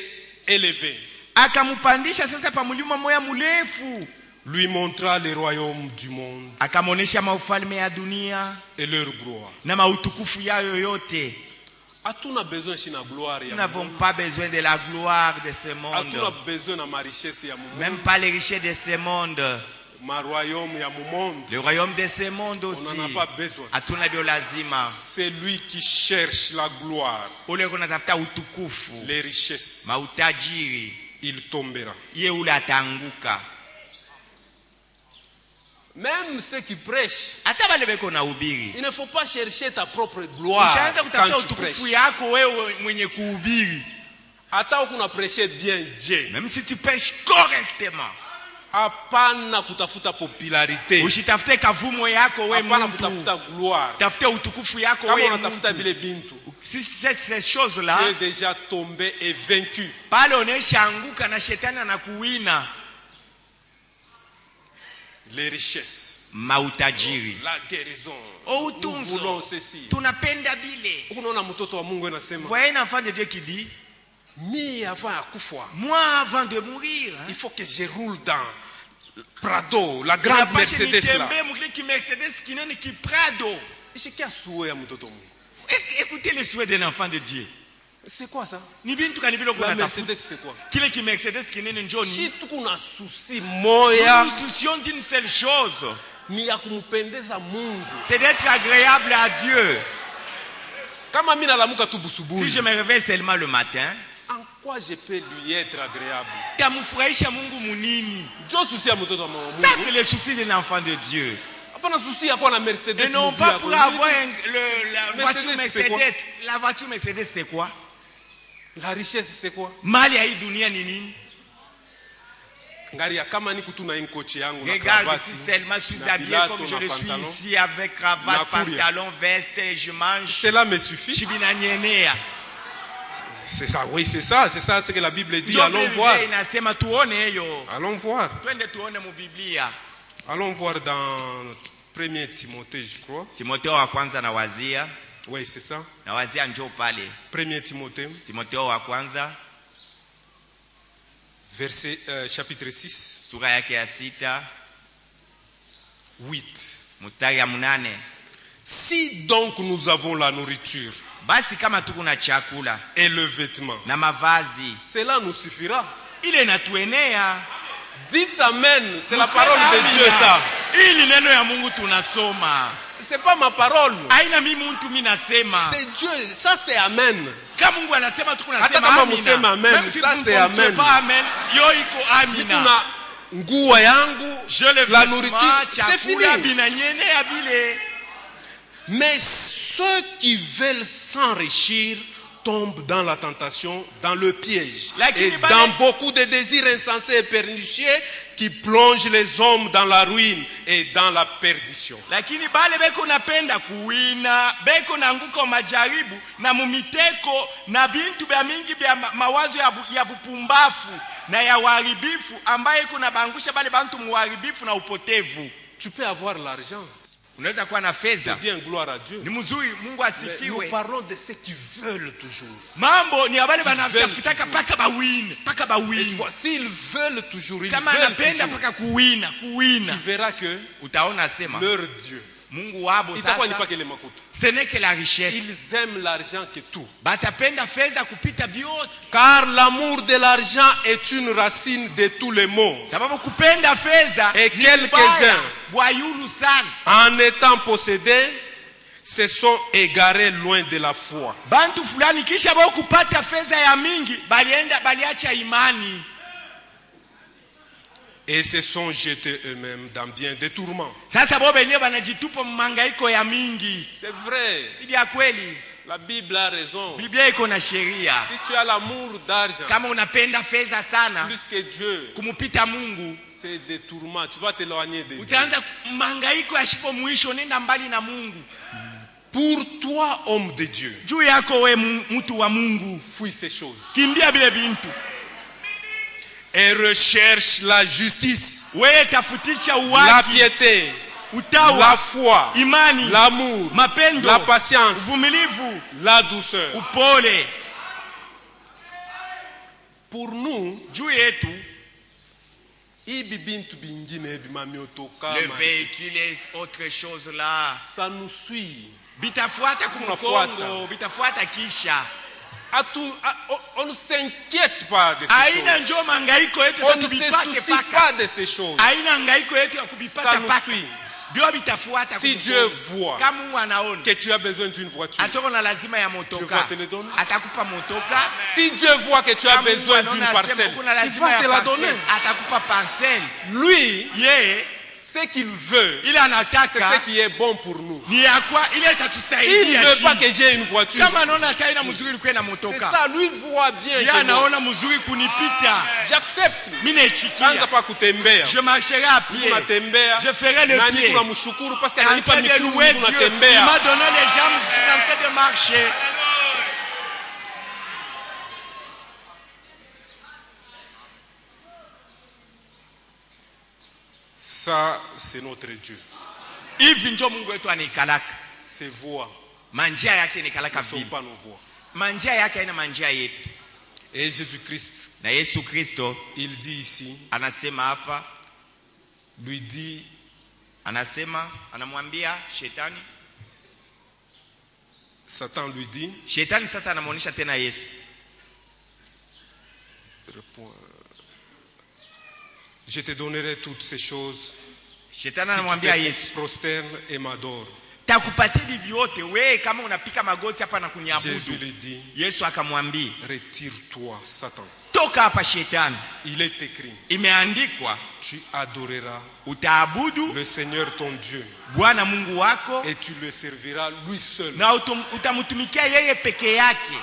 élevée. Akamupandisha sasa pa mulima moya murefu. Lui montra les royaumes du monde Akamonesha maufalme ya dunia et leur gloire. na mautukufu yayo yote. Hatuna besoin shina gloire Nous ya n'avons Mungu. pas besoin de la gloire de ce monde. Hatuna besoin na ma richesse ya Mungu. Même pas les richesses de ce monde. Ma royaume ya monde. Le royaume de ce monde On aussi. n'en a pas besoin. Hatuna bio lazima. C'est lui qui cherche la gloire, Ule kunatafuta utukufu, les richesses. mautajiri, Il tombera. ye ule ataanguka. Même ceux qui prêchent, Hata wale beko na ubiri. il ne faut pas chercher ta propre gloire Ushaanza kutafuta quand tu utukufu prêches. yako wewe mwenye kuhubiri. Hata ukuna prêcher bien Dieu. Même si tu prêches correctement. Hapana kutafuta popularité. Usitafute kavumo yako wewe Hapana mtu. kutafuta gloire. Tafute utukufu yako Kama wewe unatafuta mtu. vile bintu, Si ces choses-là, tu es déjà tombé et vaincu. pale onesha anguka na shetani anakuwina. Les richesses, Mautajiri. la guérison. Oh, Nous voulons utunzo. ceci. Tunapenda bile. Unaona mtoto wa Mungu anasema, Voyez un enfant de Dieu qui dit, mi avant ya kufa, moi avant de mourir, il faut que je roule dans Prado, la grande Mercedes là. nitembe mukile ki Mercedes kinene ki Prado. Ishikia souhait ya mtoto wa Mungu. Écoutez les souhaits d'un enfant de Dieu. C'est quoi ça? Ni bintu kanibilo La kuna Mercedes c'est quoi? kile ki Mercedes kinene njoni. Si tukuna souci Nous moya nous soucions d'une seule chose, ni ya kumpendeza Mungu. c'est d'être agréable à Dieu. Kama mimi nalamuka tu Si busubuhi, je me réveille seulement le matin, en quoi je peux lui être agréable? tamufurahisha Mungu munini? Jo souci ya mtoto wa Mungu. Ça c'est le souci d'un enfant de Dieu. Hapana souci ya kuwa na Mercedes. Et non muvia pas yako. pour avoir la Mercedes, voiture c'est quoi? Mercedes. La voiture Mercedes c'est quoi? La richesse c'est quoi? Mali ya hii dunia ni nini? Ngaria kama ni kutuna inkoche yangu na Regarde cravate. si seulement je suis na habillé bilato, comme je na le suis pantalon. ici avec cravate, Na kuria. pantalon, veste et je mange. Cela me suffit. Shibinanyenea. C'est ça, oui, c'est ça ce que la Bible dit. Ndio Allons vile voir. vile inasema tuone hiyo. Allons voir. Twende tuone mu Biblia. Allons voir dans 1 Timothée, je crois. Timotheo wa kwanza na wazia. Oui, c'est ça. Na wazia njoo pale. 1 Timothée, Timotheo wa kwanza chapitre 6, sura yake ya 6 8. mstari ya 8. Si donc nous avons la nourriture Basi kama tuko na chakula et le vêtement, na mavazi, cela nous suffira. ile inatuenea. Dites Amen, c'est la parole de Dieu ça. Ili neno ya Mungu tunasoma. C'est pas ma parole. Haina mimi mtu mimi nasema. C'est Dieu. Ça c'est amen. Kama Mungu anasema tu Hata kunasema kama amina. musema amen, Si ça Mungu c'est amen. pas amen. Yo iko amina. Kuna nguo yangu, la nourriture, c'est fini. Binanyene ya bile. Mais ceux qui veulent s'enrichir tombent dans la tentation, dans le piège et dans beaucoup de désirs insensés et pernicieux qui plongent les hommes dans la ruine et dans la perdition. Lakini bale beko napenda kuwina, beko nanguko majaribu na mumiteko na bintu bya mingi bya mawazo ya bupumbafu na ya uharibifu ambaye kuna bangusha bale bantu muharibifu na upotevu. Tu peux avoir l'argent. Unaweza kuwa na fedha. C'est bien, gloire à Dieu. Ni mzuri, Mungu asifiwe. Nous parlons de ceux qui veulent toujours. Mambo ni wale wanatafutaka paka bawine, paka bawine. S'ils veulent toujours, ils kama veulent anapenda toujours. paka kuwina. Tu verras que utaona sema leur Dieu, Mungu wabo itakuwa ni sasa, pas que les makuta. ce n'est que la richesse. Ils aiment l'argent que tout. Batapenda fedha kupita vyote. Car l'amour de l'argent est une racine de tous les maux. Sababu kupenda fedha Et quelques-uns, bwayulu sana, en étant possédés, se sont égarés loin de la foi. Bantu fulani kisha bao kupata fedha ya mingi baliacha imani. Et se sont jetés eux-mêmes dans bien des tourments. Sasa bo benyewe banajitupa mangaiko ya mingi. C'est vrai. Ili ya kweli. La Bible a raison. Biblia iko na sheria. Si tu as l'amour d'argent, kama unapenda fedha sana plus que Dieu, kumupita Mungu, c'est des tourments. Tu vas t'éloigner de Dieu. utaanza mangaiko yashipo mwisho, nenda mbali na Mungu. Pour toi, homme de Dieu, juu yako we mtu wa Mungu, fuis ces choses. kimbia bile bintu. Et recherche la justice, Wewe tafutisha la uwaki, piété, utawa, la foi, imani, l'amour, mapendo, la patience, uvumilivu, la douceur. upole. Pour nous, Juu yetu hivi bintu bingine hivi mamiotoka, le véhicule est autre chose là. ça nous suit. Bitafuata kumkongo, bitafuata kisha. On ne s'inquiète pas de ces Aina choses. njo mangaiko yetu On ne se tubipate soucie paka. pas de ces choses. Aina ngaiko yetu ya Ça kubipata nous paka. suit. Ndio bitafuata. Si Dieu voit kama Mungu anaona que tu as besoin d'une voiture, atoko na lazima ya Dieu motoka, va te le donner. atakupa motoka. Si Dieu voit que tu as Kama Mungu besoin anaona d'une asema parcelle, kuna il lazima va ya te la parcelle, donner. atakupa parcelle. Lui, Yeye ce qu'il veut, ile c'est anataka ce qui est bon pour nous. ni yakwa ile S'il itatusaidia. ne veut pas que j'ai une voiture, Kama anaona saina mzuri kuwe na c'est motoka, ça, lui voit bien yeye que moi, anaona mzuri kunipita, j'accepte. mimi naichikia. Kwanza pa kutembea. Je marcherai à pied. Unatembea. Je ferai le Nani pied. tunamshukuru parce En qu'ananipa train de mikuru louer Mungu Dieu. Il unatembea. m'a donné les jambes, je suis en train de marcher. Ça, c'est notre Dieu. Hivi ndio Mungu wetu anikalaka. Ses voies Manjia yake nikalaka ne sont vipi? pas nos voies. Manjia yake haina manjia yetu. Et Jésus-Christ, Na Yesu Kristo il dit ici, anasema hapa, lui dit, anamwambia shetani. Satan lui dit, Shetani sasa anamuonesha tena Yesu. je te donnerai toutes ces choses Shetani si anamwambia tu Yesu, te prosternes et m'adores. takupatia hivi vyote wewe kama unapika magoti hapa na Jésus kuniabudu. lui dit, Yesu akamwambia, retire-toi, Satan. toka hapa shetani. Il est écrit, Imeandikwa, tu adoreras utaabudu le Seigneur ton Dieu Bwana Mungu wako et tu le serviras lui seul. na utamtumikia yeye peke yake.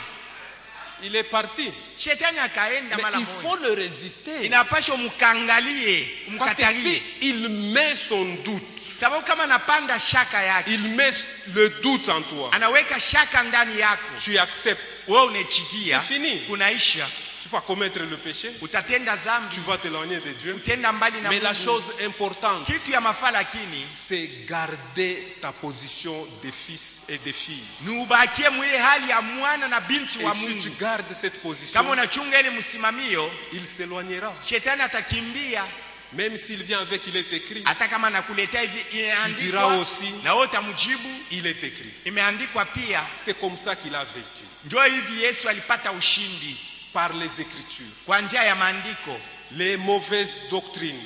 Il est parti. Shetani akaenda Mais mara il moja. faut le résister. Inapaswa mkangalie, Parce que mkatalie. s'il met son doute, Sababu kama anapanda shaka yake, il met le doute en toi, anaweka shaka ndani yako, tu acceptes, wewe unachikia, c'est fini. kunaisha, Tu vas commettre le péché, utatenda dhambi, tu vas t'éloigner de Dieu. utenda mbali na Mais la Mungu. chose importante, Kitu ya mafaa lakini c'est garder ta position de fils et de fille. ni ubakie mwile hali ya mwana na binti Et wa si tu Mungu. gardes cette position, Kama unachunga ile msimamio, il s'éloignera. shetani atakimbia. Même s'il vient avec, il est écrit. Hata kama nakuletea hivi Tu diras imeandikwa, aussi, na wewe utamjibu il est écrit. imeandikwa pia. C'est comme ça qu'il a vécu. Ndio hivi Yesu alipata ushindi Par les Écritures. kwa njia ya maandiko. les mauvaises doctrines,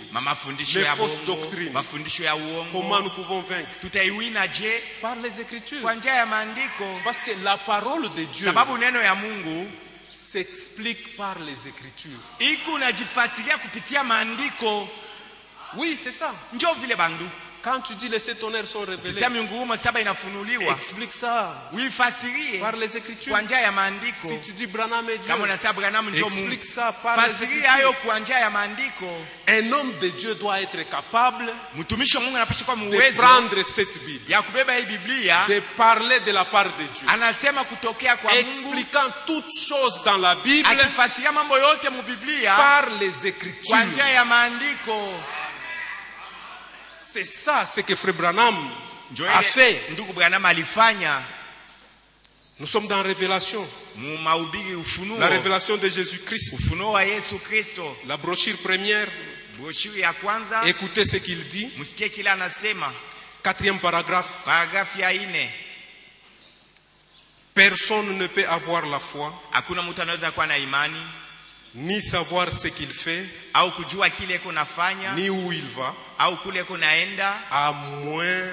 les fausses doctrines. Comment nous pouvons vaincre? Par les Écritures. Parce que la parole de Dieu s'explique par les Écritures. Oui, c'est ça. Quand tu dis les 7 tonnerres sont révélés, explique ça par les Écritures. Si tu dis Branham et Dieu, explique ça par les Écritures. Un homme de Dieu doit être capable de prendre cette Bible, de parler de la part de Dieu, expliquant toutes choses dans la Bible par les Écritures. C'est ça ce que Frère Branham a fait. Nous sommes dans Révélation. La révélation de Jésus-Christ. La brochure première. Écoutez ce qu'il dit. 4e paragraphe. Personne ne peut avoir la foi, ni savoir ce qu'il fait, ni où il va, à moins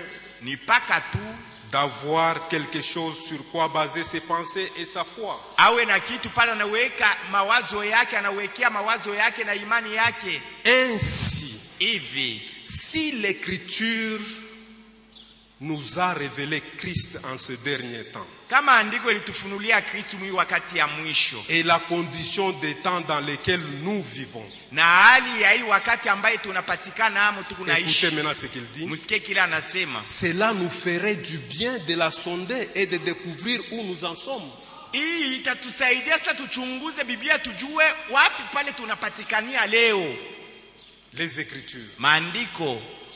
d'avoir quelque chose sur quoi baser ses pensées et sa foi. Ainsi, si l'Écriture nous a révélé Christ en ce dernier temps, et la condition des temps dans lesquels nous vivons. Écoutez maintenant ce qu'il dit. Cela nous ferait du bien de la sonder et de découvrir où nous en sommes. Les Écritures.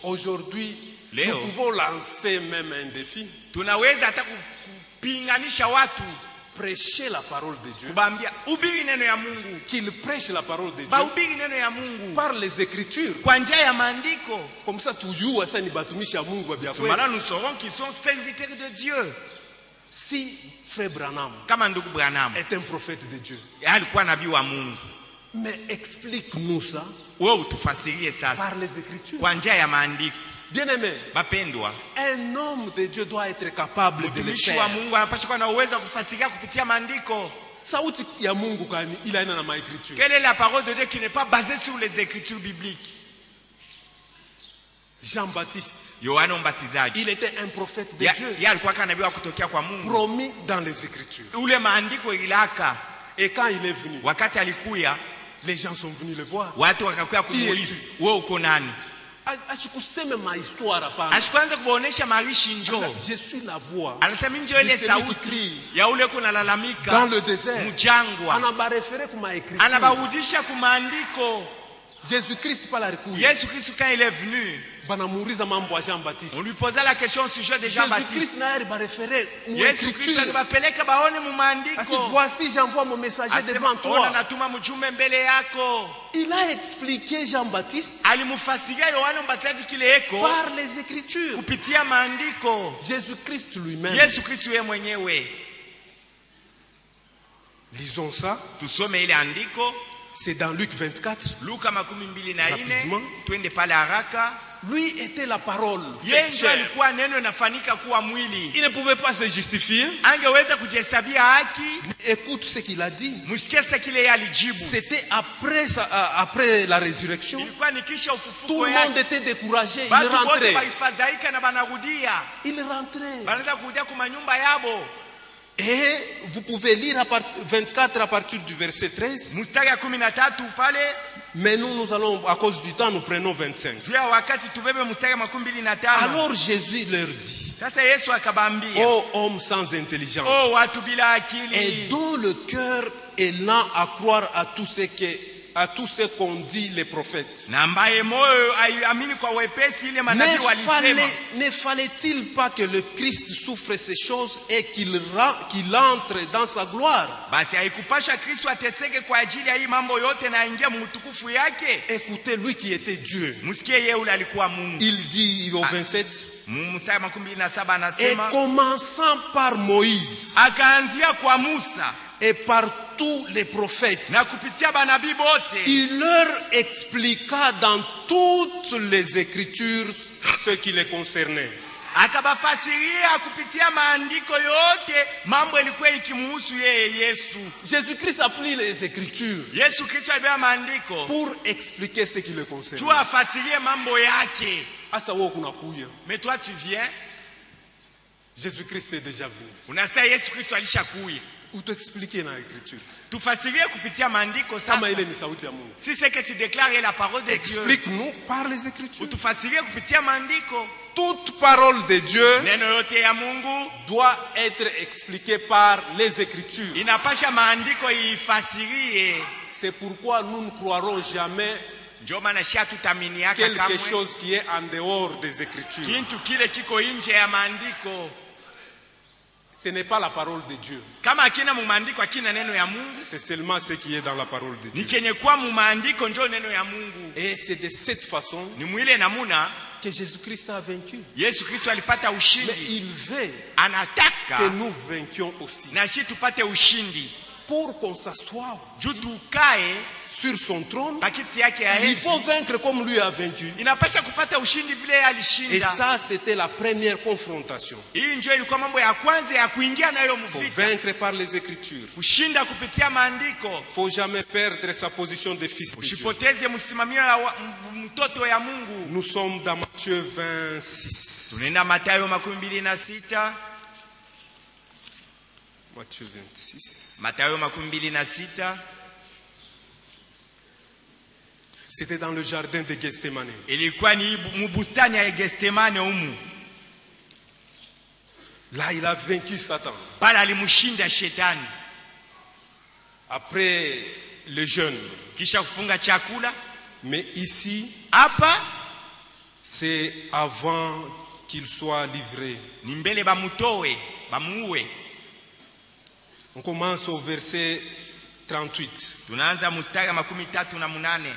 Aujourd'hui, nous pouvons lancer même un défi. Prêcher la parole de Dieu. Qu'il prêche la parole de Dieu par les Écritures. Comme ça, nous saurons qu'ils sont serviteurs de Dieu. Si Frère Branham est un prophète de Dieu, mais explique-nous ça par les Écritures. Bien-aimé, un homme de Dieu doit être capable de le faire. Quelle est la parole de Dieu qui n'est pas basée sur les Écritures bibliques? Jean-Baptiste, il était un prophète de Dieu, promis dans les Écritures. Et quand il est venu, les gens sont venus le voir. Qui es-tu? Je suis la voix de celui qui crie dans le désert. Jésus-Christ par la Jésus-Christ quand il est venu, on lui posait la question au sujet de Jean-Baptiste. Voici, j'envoie mon messager devant toi. Il a expliqué Jean-Baptiste par les Écritures. Jésus-Christ lui-même. Lisons ça. C'est dans Luc 24. Rapidement. Lui était la parole. Il ne pouvait pas se justifier. Écoute ce qu'il a dit. C'était après la résurrection. Tout le monde était découragé. Il rentrait. Et vous pouvez lire à 24 à partir du verset 13. Mais nous allons, à cause du temps, nous prenons 25. Alors Jésus leur dit: ô homme sans intelligence, et dont le cœur est lent à croire à tout ce qu'ont dit les prophètes. Ne fallait-il pas que le Christ souffre ces choses et qu'il entre dans sa gloire? Écoutez, lui qui était Dieu, il dit au 27, et commençant par Moïse et par tous les prophètes. na kupitia banabii bote. Il leur expliqua dans toutes les Écritures ce qui les concernait. Akabafasiria kupitia maandiko yote mambo ilikuwa ikimuhusu yeye Yesu. Jésus-Christ a pris les Écritures Yesu Kristo alibeba maandiko pour expliquer ce qui les concernait. tu afasirie mambo yake. Asa wewe kunakuya. Mais toi tu viens, Jésus-Christ est déjà venu. unasema Yesu Kristo alishakuya. Utexpliquer dans l'Écriture. Tufasirie kupitia maandiko sasa. Kama ile ni sauti ya Mungu. Si c'est que tu déclares la parole de Dieu. Explique-nous par les Écritures. Utufasirie kupitia maandiko. Toute parole de Dieu Neno yote ya Mungu doit être expliquée par les Écritures. inapasha maandiko ifasirie. C'est pourquoi nous ne croirons jamais Ndio maana shia tutaminiaka quelque kamwe chose qui est en dehors des Écritures. kintu kile kiko nje ya maandiko. Ce n'est pas la parole de Dieu. Kama akina mu maandiko akina neno ya Mungu, C'est seulement ce qui est dans la parole de ni Dieu. kenye kwa mu maandiko ndio neno ya Mungu. Et c'est de cette façon Ni mwile namuna que Jésus-Christ a vaincu. Yesu Kristo alipata Mais ushindi. il veut que Anataka nous vainquions aussi. na shi tupate ushindi. Pour qu'on s'assoie Juu tukae sur son trône, pakiti yake ya il enzi. faut vaincre comme lui a vaincu. Inapasha kupata ushindi vile Et alishinda. ça, c'était la première confrontation. Hii ndio ilikuwa mambo ya kwanza ya kuingia nayo Il faut mvita. vaincre par les Écritures. Kushinda kupitia maandiko. Il ne faut jamais perdre sa position de fils de Dieu. Usipoteze msimamio ya mtoto ya Mungu. Nous sommes dans Matthieu 26. Tunaenda Mathayo 26. Matthieu 26. Mathayo 26. C'était dans le jardin de Gethsemane. Ilikuwa ni mbustani ya Gethsemane humu. Là, il a vaincu Satan. Pale alimshinda shetani. Après le jeûne. Kisha kufunga chakula. Mais ici, Hapa c'est avant qu'il soit livré. ni mbele bamutoe, bamuue. On commence au verset 38. Tunaanza mstari wa 38.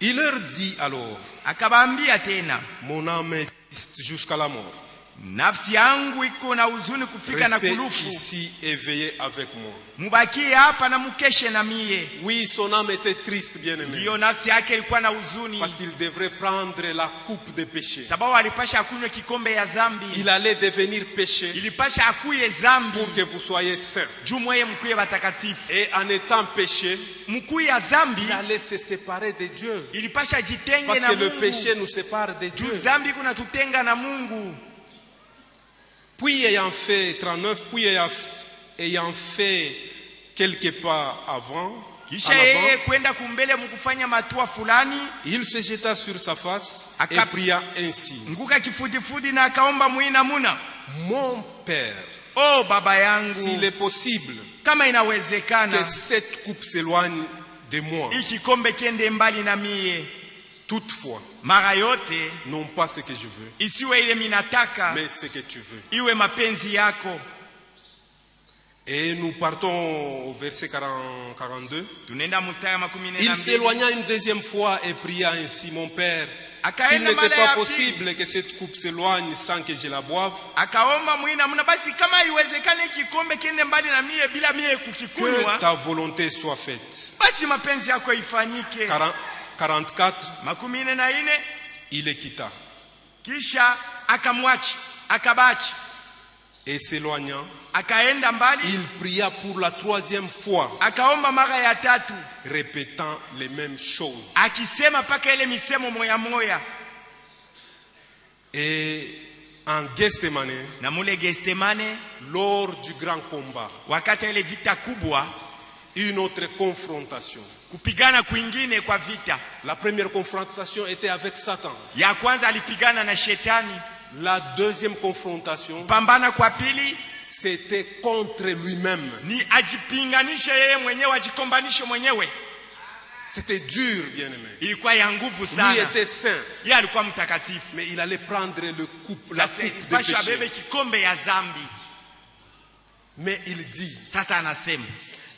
Il leur dit alors, Akabaambia tena, mon âme est triste jusqu'à la mort. nafsi yangu iko na huzuni kufika na Restez kulufu. ici et veillez avec moi. Mubakie hapa na mukeshe na mie. Oui, son âme était triste, bien-aimé. Hiyo nafsi yake ilikuwa na huzuni. Parce qu'il devrait prendre la coupe de péché. Sababu alipasha akunywe kikombe ya zambi. Il allait devenir péché Ilipasha akuye zambi. pour que vous soyez saints. Juu mweye mkuye batakatifu. Et en étant péché, Mkuye ya zambi il allait se séparer de Dieu. ilipasha jitenge Parce na que le Mungu. péché nous sépare de Juu Dieu. zambi kuna tutenga na Mungu. Puis ayant fait 39, puis ayant fait quelques pas avant, Kisha yeye kwenda kumbele mkufanya matua fulani. il se jeta sur sa face et Aka- pria ainsi. Nguka kifudifudi na akaomba mwina muna. Mon Père, Oh baba yangu, s'il est possible kama que inawezekana cette coupe s'éloigne de moi, ikikombe kiende mbali na mie. toutefois, Mara yote non pas ce que je veux, isiwe ile minataka, mais ce que tu veux. iwe mapenzi yako. Et nous partons au verset 42. Tunaenda mstari wa 12. Il s'éloigna une deuxième fois et pria ainsi, mon Père, Akaenda s'il n'était mara pas ya possible que cette coupe s'éloigne sans que je la boive, Akaomba mwina muna, basi kama iwezekane kikombe kiende mbali na mie bila mie que kukikunywa, ta volonté soit faite. basi mapenzi yako ifanyike. 44, 14. il les quitta. Kisha akamwachi, akabaki, Et s'éloignant, akaenda mbali, il pria pour la troisième fois, akaomba mara ya tatu, répétant les mêmes choses. akisema paka ile misemo moya moya. Et en Gethsemane, Na mule Gethsemane, lors du grand combat, wakati ile vita kubwa, une autre confrontation. kupigana kwingine kwa vita. La première confrontation était avec Satan. Ya kwanza alipigana na shetani. La deuxième confrontation, Pambana kwa pili c'était contre lui-même. ni ajipinganishe yeye mwenyewe, ajikombanishe mwenyewe. C'était dur, bien-aimé. Ilikuwa ya nguvu Lui sana. était saint, Yeye alikuwa mtakatifu. mais il allait prendre la Sasa coupe de ilipasha abebe péché. kikombe ya zambi. Mais il dit, Sasa anasema,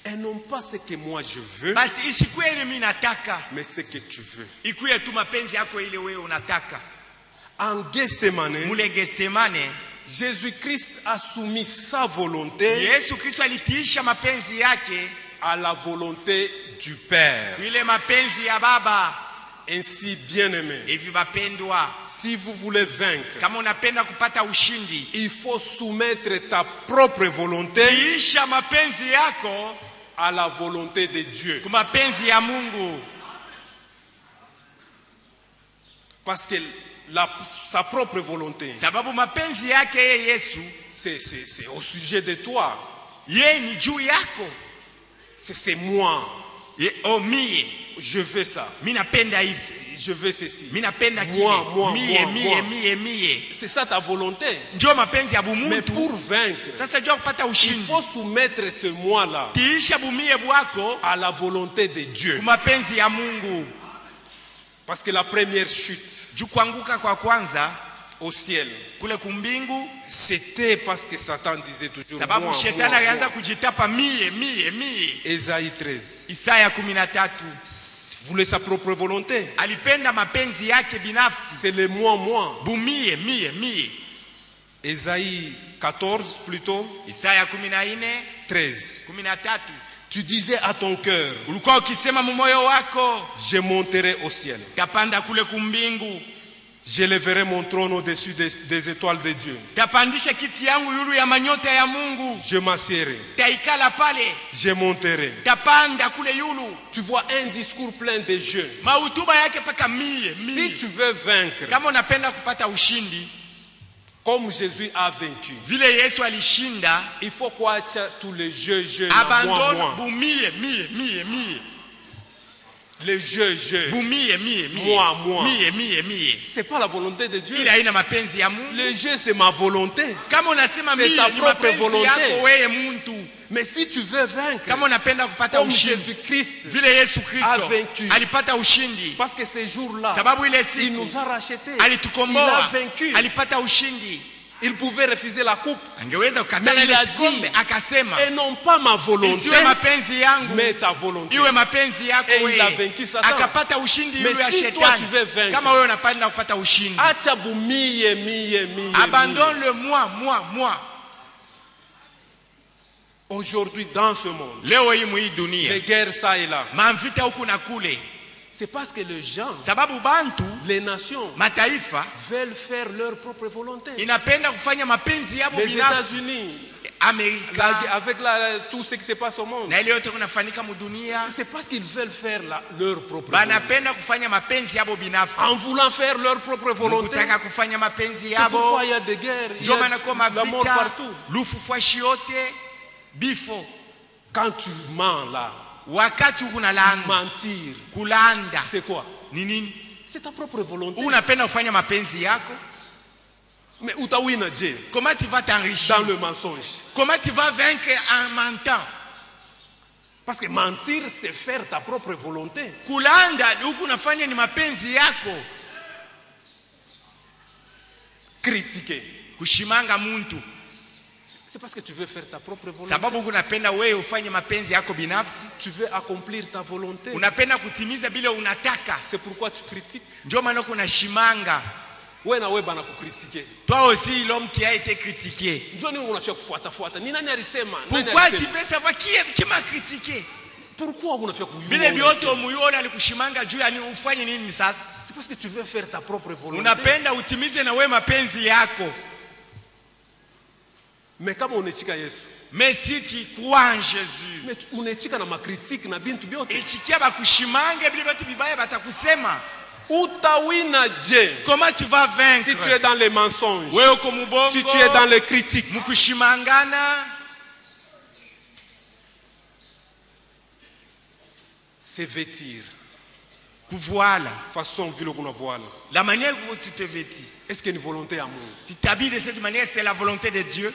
et non pas ce que moi je veux, basi isikuwe ile mimi nataka, mais ce que tu veux. ikuwe tu mapenzi yako ile wewe unataka. En Gethsemane, Mule Gethsemane, Jésus-Christ a soumis sa volonté Yesu Kristo alitiisha mapenzi yake à la volonté du Père. ile mapenzi ya Baba. Ainsi, bien-aimés, Hivi bapendwa, si vous voulez vaincre, kama unapenda kupata ushindi, il faut soumettre ta propre volonté tiisha mapenzi yako à la volonté de Dieu. kwa mapenzi ya Mungu. Parce que sa propre volonté, Sababu mapenzi yake yeye Yesu, c'est au sujet de toi. yeye ni juu yako. C'est moi. Mie, Je veux ça. mimi napenda hivi. Je veux ceci. Mimi napenda kile. Mie. C'est ça ta volonté. Ndio mapenzi ya Mais bumuntu. pour vaincre, Sasa jua kupata il ushindi, faut soumettre ce moi-là tiisha bumie bwako à la volonté de Dieu. kwa mapenzi ya Mungu. Parce que la première chute Juu kuanguka kwa kwanza au ciel, kule kumbingu, c'était parce que Satan disait toujours sababu moi, shetani moi, alianza moi. kujitapa mie. Ésaïe 13. Isaya 13 Voulait sa propre volonté. alipenda mapenzi yake binafsi. C'est le moi. Bumie. Ésaïe 14 plutôt, Isaya 14 13. 13 Tu disais à ton cœur, ulikuwa ukisema mumoyo wako, je monterai au ciel. tapanda kule kumbingu, J'élèverai mon trône au-dessus des étoiles de Dieu. tapandisha kiti yangu yulu ya manyota ya Mungu, Je m'assierai, taikala pale, je monterai. tapanda kule yulu. Tu vois un discours plein de jeux. Mahutuba yake paka mie. Si tu veux vaincre, Kama unapenda kupata ushindi comme Jésus a vaincu, vile Yesu alishinda, il faut kuacha tous les jeux, abandonne moi. bumie. Les jeux. Bumie. Moi. Mie. C'est pas la volonté de Dieu. Ile haina mapenzi ya Mungu. Le jeu, c'est ma volonté. Kama unasema C'est mie ta ni propre mapenzi volonté. yako wewe muntu. Mais si tu veux vaincre, Kama unapenda kupata comme ushindi Jésus-Christ vile Yesu a Kristo vaincu, alipata ushindi, parce que ces jours-là, sababu ile il siku nous a rachetés. Il a alitukomboa, vaincu. alipata ushindi. Il pouvait refuser la coupe. Angeweza Mais kukataa il ile a kikombe, dit, akasema et non pas ma volonté, isiwe mapenzi yangu, mais ta volonté. iwe mapenzi yako Et il a wewe. vaincu Satan. Akapata ushindi Mais yule ya si toi tu shetani. veux vaincre, Kama wewe unapenda kupata ushindi, acha mie. abandonne le moi. Aujourd'hui, dans ce monde, Leo hii mwi dunia les guerres ça et là, mamvita huku na kule, c'est parce que les gens, sababu bantu les nations, mataifa veulent faire leur propre volonté. inapenda kufanya mapenzi yabo Les binafsi. États-Unis, Amerika avec tout ce qui se passe au monde, na ile yote kunafanyika mudunia, c'est parce qu'ils veulent faire leur propre volonté. banapenda kufanya mapenzi yabo binafsi. En voulant faire leur propre volonté, Kutaka kufanya mapenzi c'est pourquoi yabo, il y a des guerres, il y ndio a maana kwa la mort mavita, partout. lufufashi yote, bifo. Quand tu mens là, Wakati unalanda, mentir, kulanda c'est quoi? ni nini? C'est ta propre volonté. Unapenda kufanya mapenzi yako. Mais utawina je Comment tu vas t'enrichir? dans le mensonge? Comment tu vas vaincre en mentant? Parce que mentir, c'est faire ta propre volonté. Kulanda huku unafanya ni mapenzi yako. Critiquer, Kushimanga muntu, c'est parce que tu veux faire ta propre volonté. sababu unapenda wewe ufanye mapenzi yako binafsi. Tu veux accomplir ta volonté. Unapenda kutimiza bila unataka. C'est pourquoi tu critiques. Ndio maana kuna shimanga. Wewe na wewe bana kukritiquer. Toi aussi l'homme qui a été critiqué. Njoo nini unafia kufuata? Ni nani alisema? Pourquoi tu veux savoir qui m'a critiqué? Pourquoi unafia kuyua? Vile vyote umuiona alikushimanga juu ya nini, ufanye nini sasa? C'est parce que tu veux faire ta propre volonté. Unapenda utimize na wewe mapenzi yako. Mais kama unechika Yesu, Mais si tu crois en Jésus, mais unechika na makritik na bintu byote, ichikia bakushimange vile vyote vibaya batakusema. utawina je? Comment tu vas vaincre? Si tu es dans les mensonges, Wewe uko mubongo, si tu es dans les critiques, mkushimangana, c'est vêtir. kuvoila. Façon vile kuna voile. La manière où tu te vêtis, Est-ce qu'il y a une volonté à moi? tu t'habilles de cette manière, c'est la volonté de Dieu.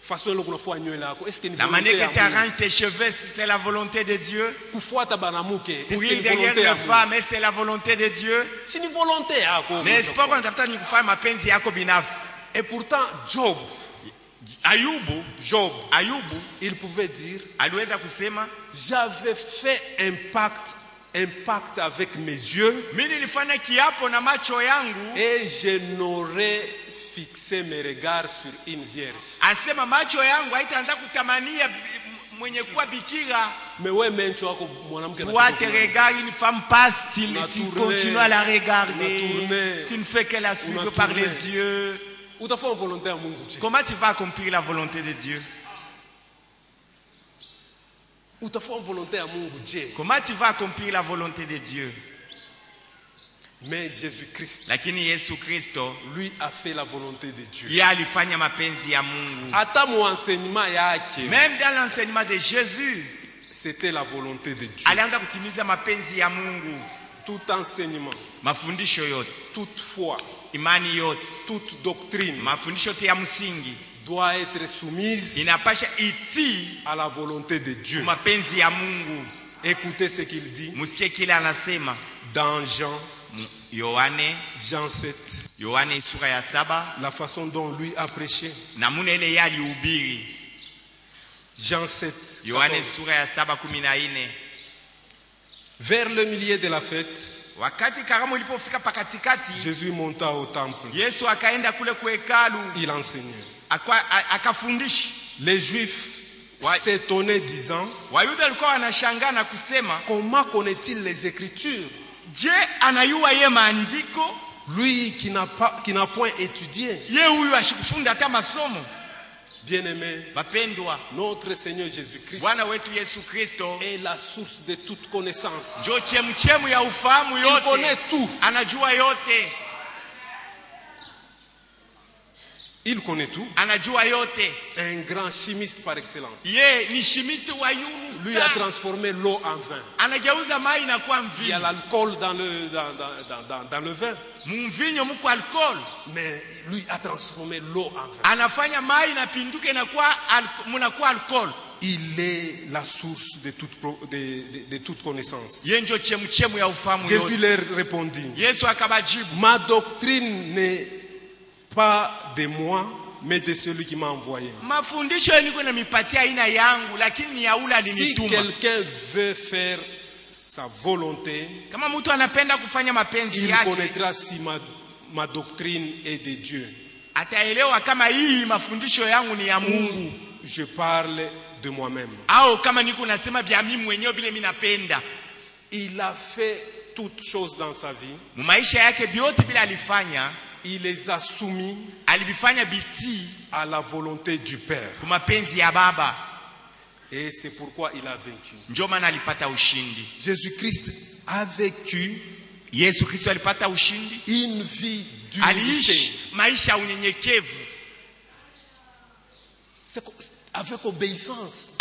Façon le kuna fwa nywele yako. Est-ce qu'il y a une La manière volonté que à tu moi? arranges tes cheveux, c'est la volonté de Dieu. Kufuata banamuke. Est-ce Pour qu'il y a ir une derrière volonté à les moi? femmes, c'est la volonté de Dieu. C'est une volonté yako. Mais c'est pas qu'on tafuta ni kufanya mapenzi yako binafsi. Et pourtant Job, Ayubu, il pouvait dire, aliweza kusema, j'avais fait un pacte avec mes yeux mimi nilifanya kiapo na macho yangu, et je n'aurais fixé mes regards sur une vierge. asema macho yangu haitaanza kutamania mwenye kuwa bikira. Mais ouais, mais tu as mwanamke. Toi te regardes une femme pas style, tu continues à la regarder. Tu ne fais que la suivre par les yeux. Comment tu vas accomplir la volonté de Dieu? Comment tu vas accomplir la volonté de Dieu? Mais Jésus-Christ, lakini Yesu Kristo, lui a fait la volonté de Dieu. Yeye alifanya mapenzi ya Mungu. Même dans l'enseignement de Jésus, c'était la volonté de Dieu. Alianza kutimiza mapenzi ya Mungu. Tout enseignement, mafundisho yote, toute foi, imani yote, toute doctrine, mafundisho yote ya msingi doit être soumise inapasha itii à la volonté de Dieu. Mapenzi ya Mungu. Écoutez ce qu'il dit. Musikie kile anasema dans Jean 7, Yohane sura ya 7, la façon dont lui a prêché. Namuna ile yali ubiri. Jean 7, Yohane sura ya 7:14. Vers le milieu de la fête, wakati karamu ilipofika pakatikati, Jésus monta au temple. Yesu akaenda kule kwa hekalu. Il enseignait. Akafundisha. Les Juifs s'étonnaient disant, Wayuda walikuwa wanashangaa na kusema, comment connaît-il les Écritures? Je anayua ye maandiko? Lui qui n'a point étudié. Ye huyu ashikufunda hata masomo. Bien-aimé, notre Seigneur Jésus-Christ est la source de toute connaissance. Il connaît tout. Il connaît tout. Un grand chimiste par excellence. Lui a transformé l'eau en vin. Il y a l'alcool dans le vin. Mais lui a transformé l'eau en vin. Il est la source de toute connaissance. Jésus leur répondit, ma doctrine n'est pas de moi, mais de celui qui m'a envoyé. Si quelqu'un veut faire sa volonté, il connaîtra si ma doctrine est de Dieu. Ou je parle de moi-même. Il a fait toutes choses dans sa vie. Il les a soumis à la volonté du Père. Et c'est pourquoi il a vaincu. Jésus-Christ a vécu une vie d'humilité. Avec obéissance.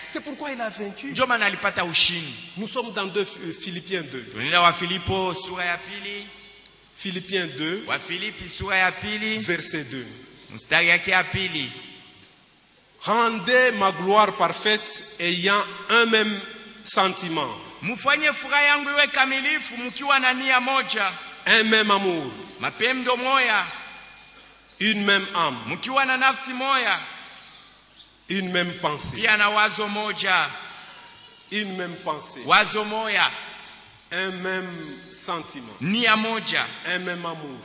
C'est pourquoi il a vaincu. Nous sommes dans Philippiens 2. Philippiens 2, verset 2. Rendez ma gloire parfaite ayant un même sentiment, un même amour, une même âme, une même pensée, une même pensée, un même sentiment, un même amour.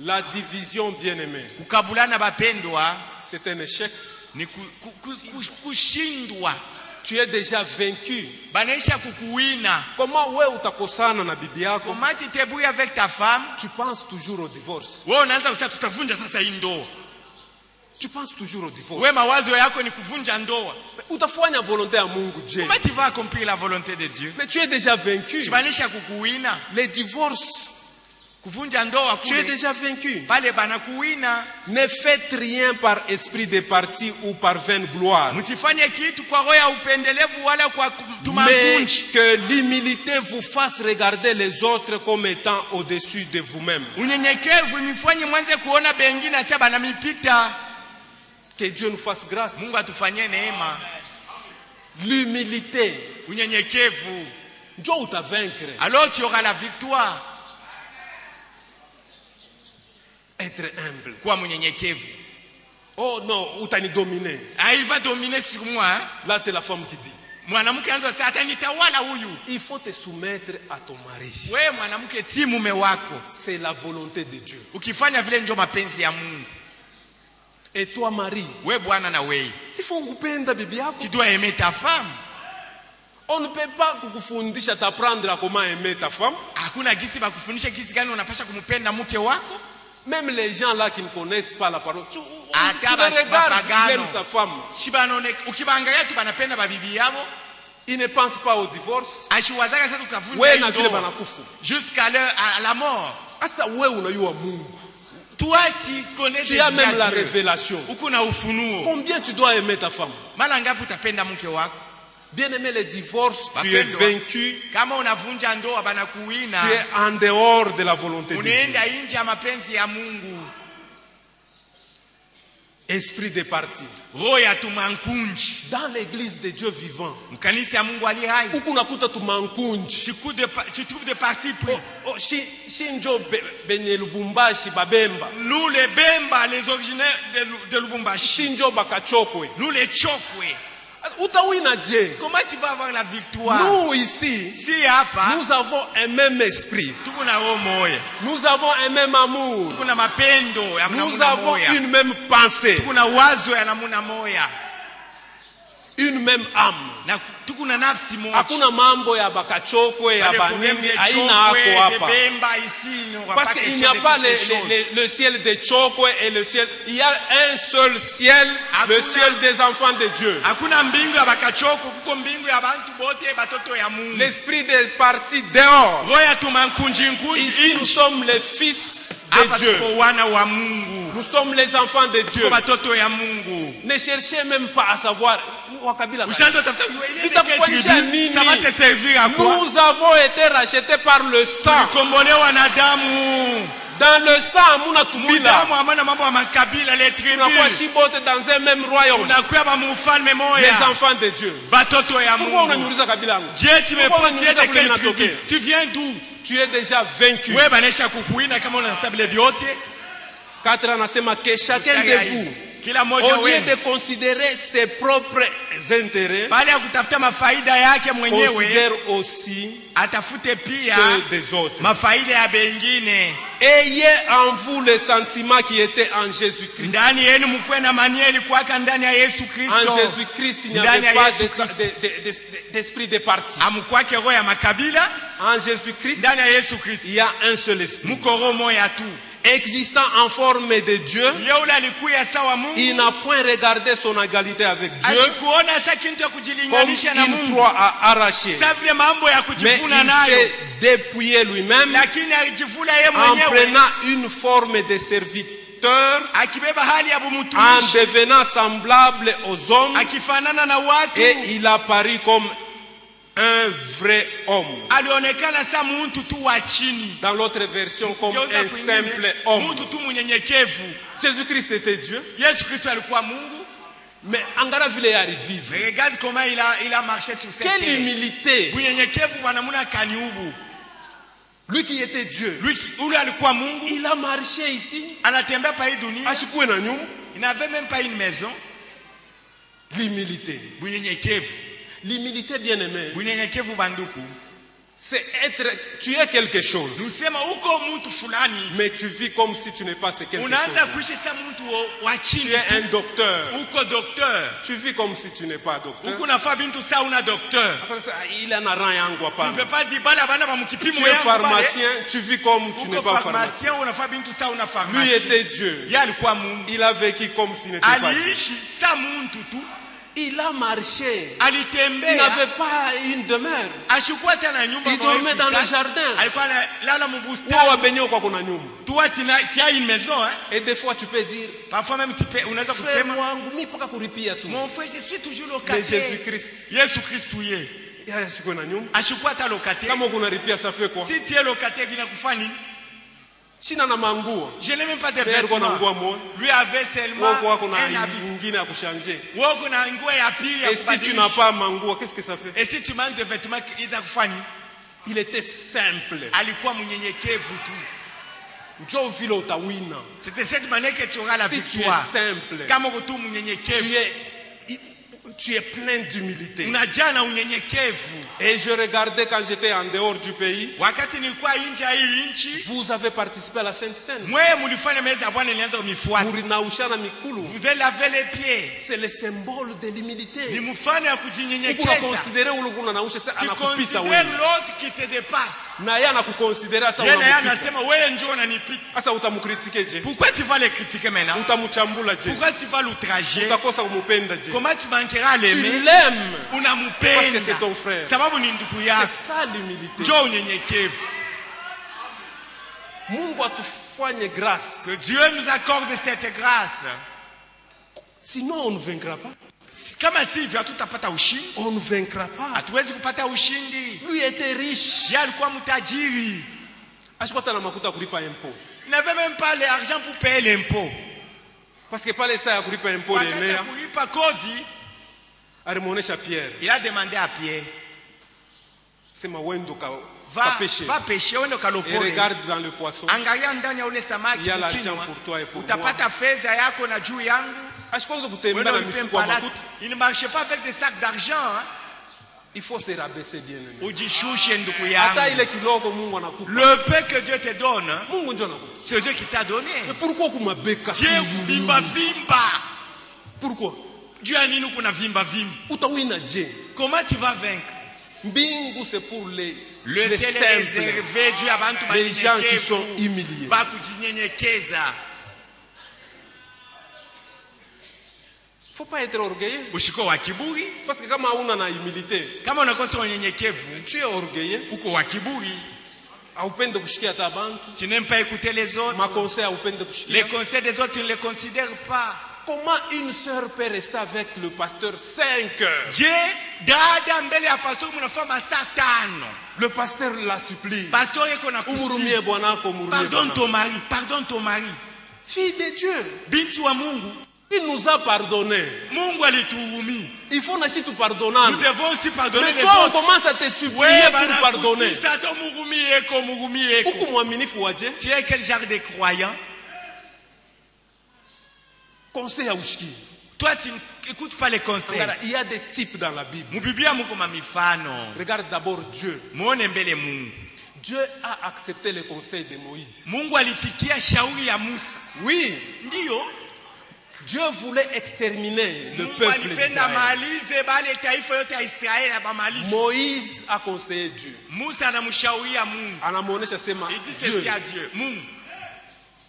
La division, bien-aimée, c'est un échec. Tu es déjà vaincu. Comment avec ta femme? Tu penses toujours au divorce. Tu penses toujours au divorce. Comment tu vas accomplir la volonté de Dieu? Mais tu es déjà vaincu. Les divorces, tu es déjà vaincu. Ne faites rien par esprit de parti ou par vaine gloire. Mais que l'humilité vous fasse regarder les autres comme étant au-dessus de vous-même. Que Dieu nous fasse grâce. L'humilité. Dieu t'a vaincre. Alors tu auras la victoire. Être humble. Oh non, utani dominer. Ah, il va dominer sur moi. Hein? Là, c'est la femme qui dit. Il faut te soumettre à ton mari. C'est la volonté de Dieu. Et toi, Marie, we bwana na we, il faut kupenda bibi yako. tu dois aimer ta femme. On ne peut pas kukufundisha t'apprendre à comment aimer ta femme. Hakuna gisi bakufundisha gisi gani unapasha kumpenda mke wako. Même les gens là qui ne connaissent pas la parole, tu Ata regardes, il aime sa femme. Shibanone ukibangalia tu banapenda babibi yabo. Il ne pense pas au divorce. Ashiwazaka sasa tukavunja Wewe na vile ndoa banakufa. jusqu'à la mort. Asa wewe unayua Mungu. Toi tu connais Tu as même la révélation. Uko na ufunuo. Combien tu dois aimer ta femme? Mara ngapi utapenda mke wako? Bien aimé, les divorces, tu es vaincu. Kama unavunja ndoa banakuwina. Tu es en dehors de la volonté de Dieu. Unaenda nje ya mapenzi ya Mungu. Esprit de parti. Roho ya tumankunji. Dans l'église de Dieu vivant. Mkanisa ya Mungu ali hai. Huku nakuta tumankunji. Tu trouves des partis pris. Shinjo benye Lubumbashi babemba. Nous les Bemba, les originaires de Lubumbashi. Shinjo bakachokwe. Nous les Chokwe. Comment tu vas avoir la victoire? Nous ici, nous avons un même esprit. Nous avons un même amour. Nous avons une même pensée. Une même âme. Hakuna mambo ya bakachokwe ya banini aina hako hapa. Parce qu'il n'y a pas le ciel de Chokwe et le ciel. Il y a un seul ciel, le ciel des enfants de Dieu. L'esprit est parti dehors. Ici nous sommes les fils de Dieu. Nous sommes les enfants de Dieu. Ne cherchez même pas à savoir. Nous avons été rachetés par le sang. Dans le sang, nous avons dans un même royaume. Les enfants de Dieu. Pourquoi on a nourri Kabila? Tu viens d'où? Tu es déjà vaincu. 4 ans, que chacun de vous, au lieu de considérer ses propres intérêts, considère aussi ceux des autres. Ayez en vous le sentiment qui était en Jésus-Christ. En Jésus-Christ, il n'y avait pas d'esprit de parti. En Jésus-Christ, il y a un seul esprit. Existant en forme de Dieu, il n'a point regardé son égalité avec Dieu comme une proie à arracher, mais il s'est dépouillé lui-même en prenant une forme de serviteur, en devenant semblable aux hommes, et il apparut comme un vrai homme. Dans l'autre version, comme un simple homme. Jésus-Christ était Dieu. Mais Angara vile vivre. Regarde comment il a marché sur cette terre. Quelle humilité. Lui qui était Dieu. Il a marché ici. Il n'avait même pas une maison. L'humilité. L'humilité, bien aimé, c'est être, tu es quelque chose, mais tu vis comme si tu n'es pas ce quelque chose. Tu es un docteur, tu vis comme si tu n'es pas docteur. Après ça, il en a rien. Tu es pharmacien, tu vis comme tu n'es pas pharmacien. Lui était Dieu. Il a vécu comme s'il n'était pas Dieu. Il a marché. Il n'avait pas une demeure. Il dormait dans le jardin. Toi, tu as une maison. Et des fois, tu peux dire, parfois même, frère, mon frère, je suis toujours de locataire. Jésus-Christ. Jésus-Christ, tu es. Si tu es locataire, je n'ai même pas de vêtements. Lui avait seulement un habit. Et si tu n'as pas mangoua, qu'est-ce que ça fait? Et si tu manques de vêtements, il était simple. C'était cette manière que tu auras la victoire. Si tu es simple, Tu es plein d'humilité. Unajaa na unyenyekevu. Et je regardais quand j'étais en dehors du pays. Wakati nilikuwa nje ya hii nchi. Vous avez participé à la Sainte Seine. Mwe mlifanya meza ya Bwana ilianza kumifuata. Mlinaushana mikulu. Vous avez lavé les pieds. C'est le symbole de l'humilité. Ni mfano ya kujinyenyekeza. Unaconsidérer uluguna nausha sasa anakupita wewe. Tu considères l'autre qui te dépasse. Na yeye anakuconsidérer sasa unamupita. unamupita. Yeye anasema wewe njoo unanipita. Sasa utamkritike je? Pourquoi tu vas le critiquer maintenant? Utamchambula je? Pourquoi tu vas l'outrager? Utakosa kumupenda je? Comment tu manqueras l'aimer? Tu l'aimes. Unamupenda. Parce que c'est ton frère. Sababu ni ndugu yako. C'est ça l'humilité. Njoo unyenyekevu. Mungu atufanye grâce. Que Dieu nous accorde cette grâce. Sinon on ne vaincra pas. Kama sivyo hatutapata ushindi. On ne vaincra pas. Hatuwezi kupata ushindi. Lui était riche. Yeye alikuwa mtajiri. Ashikuwa na makuta kulipa impôt. Il n'avait même pas l'argent pour payer l'impôt. Parce que pale saa ya kulipa impôt de Léa. Kulipa kodi. Alimuonesha Pierre. Il a demandé à Pierre. Sema wendo ka pêcher. Va pêcher, wendo kalopole. Et regarde dans le poisson. Angalia ndani ya ule samaki. Il y a l'argent pour toi et pour moi. Utapata fedha yako na juu yangu. Ashikwanza kutembea na mifuko ya makuta. Il ne marchait pas avec des sacs d'argent. Il faut se rabaisser bien aimé. Ujishushe ndugu yangu. Hata ile kidogo Mungu anakupa. Le peu que Dieu te donne, Mungu ndio anakupa. C'est Dieu qui t'a donné. Mais pourquoi kumabeka? Dieu vimba vimba. Pourquoi? Dieu a nini kuna vimba vimba? Utawina je? Comment tu vas vaincre? Mbingu c'est pour les ciel est réservé Dieu abantu les gens qui sont humiliés. Ba kujinyenyekeza. Faut pas être orgueilleux. Ushiko wa kiburi. Parce que kama una na humilité, kama unakosa unyenyekevu, tu es orgueilleux. Uko wa kiburi. Haupende kushikia hata bantu. Tu n'aimes pas écouter les autres. Ma conseil haupende kushikia. Les conseils des autres tu ne les considères pas. Comment une sœur peut rester avec le pasteur 5 heures? Je dada mbele ya pastor mnafanya saa 5. Le pasteur la supplie. Pastor yeko na kusi. Umurumie bwanako, umurumie. Pardonne ton mari. Fille de Dieu. Binti wa Mungu. Il nous a pardonné. Mungu alituhurumia. Il faut aussi tout pardonner. Nous devons aussi pardonner les autres. Mais toi on commence à te supplier pour pardonner. Pourquoi mwaminifu wa Dieu? Tu es quel genre de croyant? Conseil à Ushki. Toi tu n'écoutes pas les conseils. Il y a des types dans la Bible. Mubiblia muko mamifano. Regarde d'abord Dieu. Muone mbele Mungu. Dieu a accepté le conseil de Moïse. Mungu alitikia shauri ya Musa. Oui. Ndio. Dieu voulait exterminer le peuple d'Israël. Moïse a conseillé Dieu. Dieu.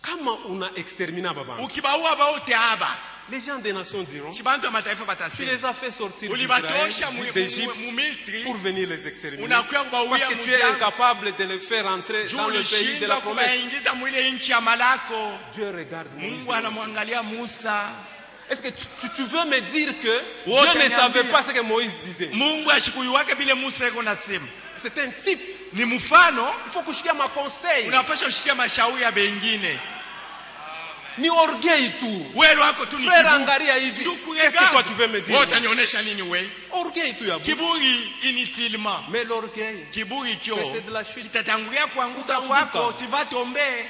Comment on a exterminé Baba? Les gens des nations diront, tu les as fait sortir d'Égypte pour venir les exterminer. Parce que tu es incapable de les faire entrer dans le pays de la promesse. Dieu regarde Moïse. Est-ce que tu veux me dire que Dieu ne savait pas ce que Moïse disait? C'est un type. Il faut que je cherche ma conseil. Ni orgueil tout. Frère angalia hivi. Qu'est-ce que toi tu veux me dire? Orgueil tout ya. Kiburi inutilement. Mais l'orgueil. Kiburi kio. C'est de la chute. Kitatangulia kuanguka kwako, tu vas tomber.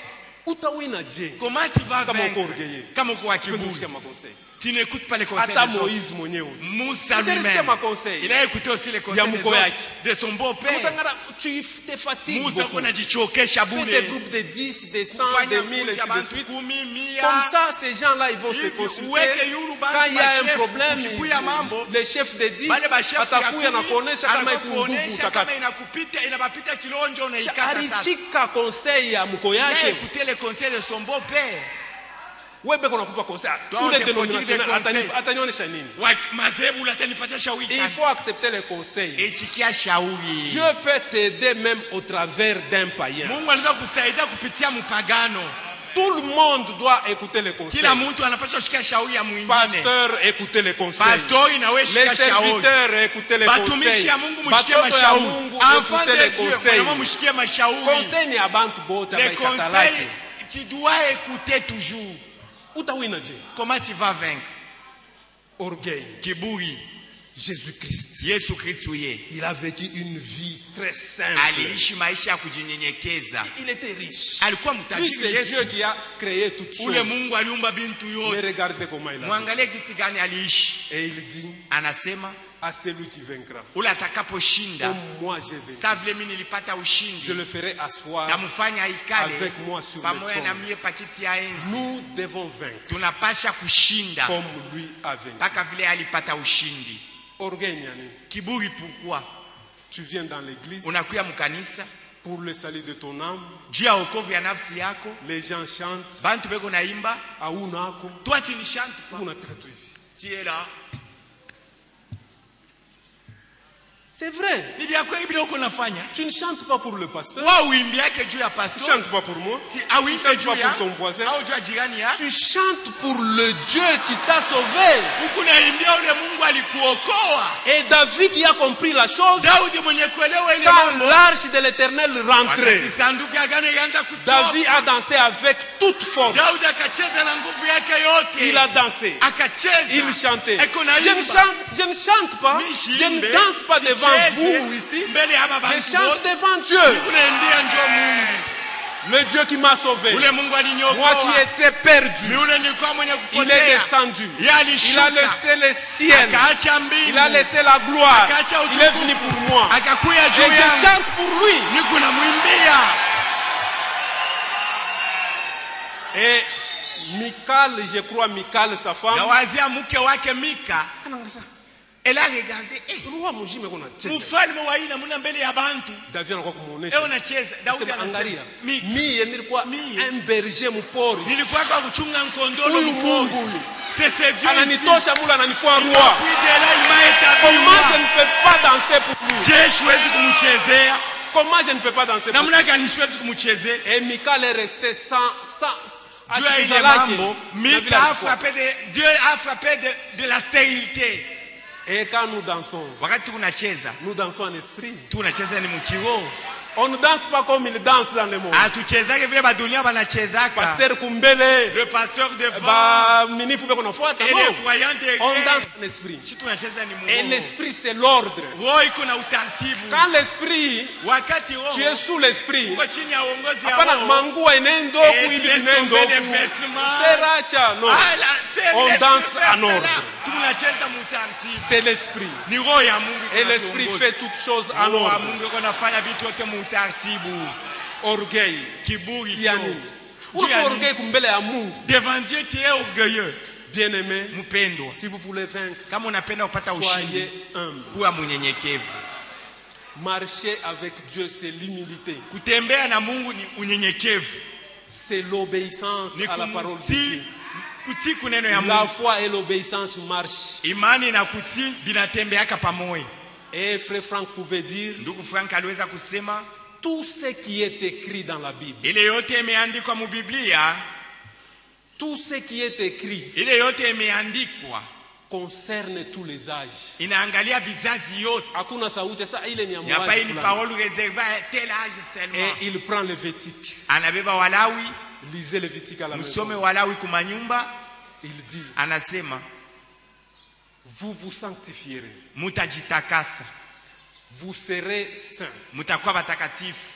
Utawina je. Comment tu vas vaincre? Kama uko kiburi. Tu n'écoutes pas les conseils de Moïse mwenyewe. Musa lui-même. Il a écouté aussi les conseils de son beau-père. Tu te fatigues beaucoup. Fais des groupes de 10, de 100, de 1000 et ainsi de suite. Comme ça, ces gens-là, ils vont se consulter. Quand il y a un problème, les chefs de 10 atakuya na kuonesha kama iko nguvu utakata. Alichika conseil ya mko yake. Il a écouté les conseils de son beau-père. Webe kuna kupa conseil. Tous les dénominations atanionyesha nini? Il faut accepter les conseils. Dieu peut t'aider même au travers d'un païen. Tout le monde doit écouter les conseils. Pasteur, écoutez les conseils. Les serviteurs, écoutez les conseils. Enfants de Dieu, conseil ni abantu bote conseils, tu dois écouter toujours. Utawina je. Comment tu vas vaincre? Orgueil. Kiburi. Jésus-Christ. Yesu Kristo ye Il a vécu une vie très simple. aliishi maisha ya kujinyenyekeza. Il était riche. Alikuwa Lui, mtajiri c'est Yesu. Dieu qui a créé toutes Ule choses. Mungu aliumba bintu Mais yote. regardez comment il a vécu. Mwangalie gisi gani aliishi. Et il dit Anasema à celui qui vaincra, ule atakaposhinda, comme moi j'ai vaincu, sa vile mimi nilipata je ushindi, le ferai asseoir namfanya aikale avec moi sur le pamoja na trône. mie pakiti ya enzi. Nous devons vaincre Tunapasha kushinda comme lui a vaincu. mpaka vile alipata ushindi. Orgueil, Nyani. Kiburi pourquoi? Tu viens dans l'église Unakuya mkanisa pour le salut de ton âme. juu ya wokovu ya nafsi yako, Les gens chantent. bantu beko naimba, Aunako. toi tu ne chantes pas, Unapika tu hivi. tu es là. C'est vrai. Ni vya kweli bila uko nafanya. Tu ne chantes pas pour le pasteur. Wao uimbi yake juu ya Tu ne pastor, chantes pas pour moi. au Tu ne uimbe chantes juu pas ya pour ton voisin. au juu ya jirani ya. Tu chantes pour le Dieu qui t'a sauvé. Huku naimbia ule Mungu alikuokoa. Et David qui a compris la chose, Daudi mwenye kuelewa ile quand mambo, l'arche de l'Éternel rentrait, wakati sanduku ya agano ilianza kutoka, David a dansé avec toute force. Daudi akacheza na nguvu yake yote. Il a dansé. Akacheza. Il chantait. Eko na Je ne imba. chante pas. Mi Je shimbe, ne danse pas devant sicheze, vous ici. mbele ya baba Je bantu chante wote. devant Dieu. Kunaendia njoo Mungu. Le Dieu qui m'a sauvé. Ule Mungu Moi aliniokoa. qui étais perdu. Ni ule nilikuwa mwenye Il est kupotea. descendu. Yeye Il a alishuka. laissé le ciel. Akaacha mbingu. Il a laissé la gloire. Akaacha Il est utukufu. venu pour moi. Akakuya Et juu je yangu. chante pour lui. Niko namwimbia. Et Michal, je crois Michal, sa femme. Nawazia mke wake Mika. Elle a regardé. Roi mujime kuna cheza. Mfalme wa ina muna mbele ya bantu. David anakuwa kumuonesha. Unacheza. Daudi Sema anasema. angalia. Mika. Mie nilikuwa un berger mpori. Nilikuwa kwa kuchunga nkondolo Huyu Mungu mpori. huyu. C'est Dieu. Ananitosha mula ananifua roi. Puis de là il m'a établi. Comment je ne peux pas danser pour lui? Je siwezi kumchezea. Comment je ne peux pas danser pour lui? Namna gani siwezi kumchezea? Et Michal est resté sans Dieu a ile mambo, Mika a frappé de Dieu a frappé de la stérilité. Et quand nous dansons, Wakati tunacheza, nous dansons en esprit. tunacheza ni mkiroho. On ne danse pas comme ils dansent dans le monde. Hatuchezake vile badunia banachezaka. Pasteur Kumbele, Le pasteur devant ba minifu beko nafuata, et les non. croyants On derrière. danse en esprit. Si tunacheza ni Et Mungu. l'esprit c'est l'ordre. Roho iko na utaratibu. Quand l'esprit, Wakati roho tu es sous l'esprit. uko chini ya uongozi ya Hapana roho. mangua inendo Et kuibi laisse binendo tomber les ku. vêtements. Seracha, non. Ah, là, c'est On l'esprit danse fait en cela. ordre. Tunacheza mutaratibu. C'est l'esprit. Ni roho ya Mungu. Et l'esprit fait toutes choses en Roho wa ordre. Mungu iko nafanya vitu yote mutaratibu. Orgueil. Kiburi Ya kio. nini? Juu ya Unafanya nini? orgueil kumbele ya Mungu. Devant Dieu tu es orgueilleux. Bien-aimé, Mpendwa. si vous voulez vaincre, Kama unapenda kupata ushindi, soyez humble. kuwa mnyenyekevu. Marcher avec Dieu, c'est l'humilité. Kutembea na Mungu ni unyenyekevu. C'est l'obéissance Ni à la parole de kumtii, Dieu. kutii kuneno ya La Mungu. foi et l'obéissance marchent. Imani na kutii vinatembeaka pamoja. Et frère Franck pouvait dire, Ndugu Frank aliweza kusema tout ce qui est écrit dans la Bible, ile yote imeandikwa mu Biblia, tout ce qui est écrit ile yote imeandikwa concerne tous les âges. inaangalia vizazi yote. Hakuna sauti sasa ile ni ya Il n'y a pas mwaji une fulani. parole réservée à tel âge Et seulement. il prend Lévitique. Anabeba Walawi, Lisez Lévitique à la maison. msome Walawi kumanyumba, Il dit, anasema vous vous sanctifierez. mutajitakasa, Vous serez saints mutakuwa watakatifu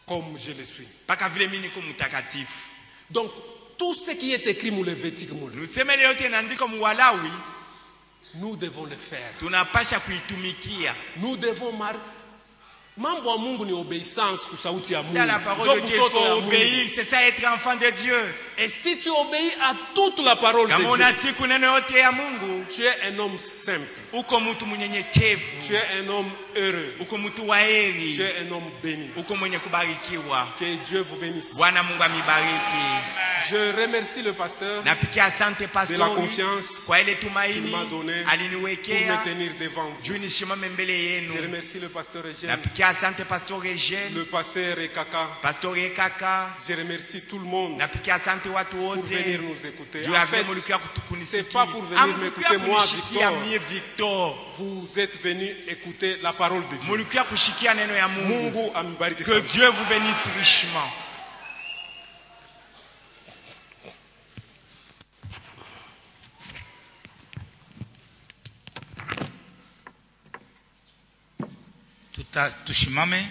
comme je le suis. mpaka vile mimi niko mtakatifu. Donc, tout ce qui est écrit mu Lévitique, Nuseme ile yote inaandikwa mu Walawi, nous devons le faire. tunapasha kuitumikia. Nous devons mambo ya Mungu ni obéissance ku sauti ya Mungu. Dans la parole de Dieu, il faut obéir. C'est ça être enfant de Dieu. Et si tu obéis à toute la parole de Kama Dieu, unatii kuneno yote ya Mungu, tu es un homme simple. uko mtu mnyenyekevu, Tu es un homme heureux. uko mtu wa heri, Tu es un homme béni. uko mwenye kubarikiwa. Que Dieu vous bénisse. Bwana Mungu amibariki. Je remercie le pasteur Napikia asante de la pastori confiance kwa ile qu'il tumaini m'a donnée pour aliniwekea me tenir devant vous. juu nisimame mbele Je yenu. remercie le pasteur Eugène, Napikia asante pastor Eugène, le pasteur Ekaka. pastor Ekaka. Je remercie tout le monde Napikia asante watu pour wote venir nous écouter. juu En ya fait, vile mulikuwa c'est kunisikia. pas pour venir m'écouter moi, kunishikia Victor. mie Victor. Vous êtes venus écouter la parole de Dieu. Mulikuwa kushikia neno ya Mungu. Mungu amibariki Que sana. Dieu vous bénisse richement. Tushimame.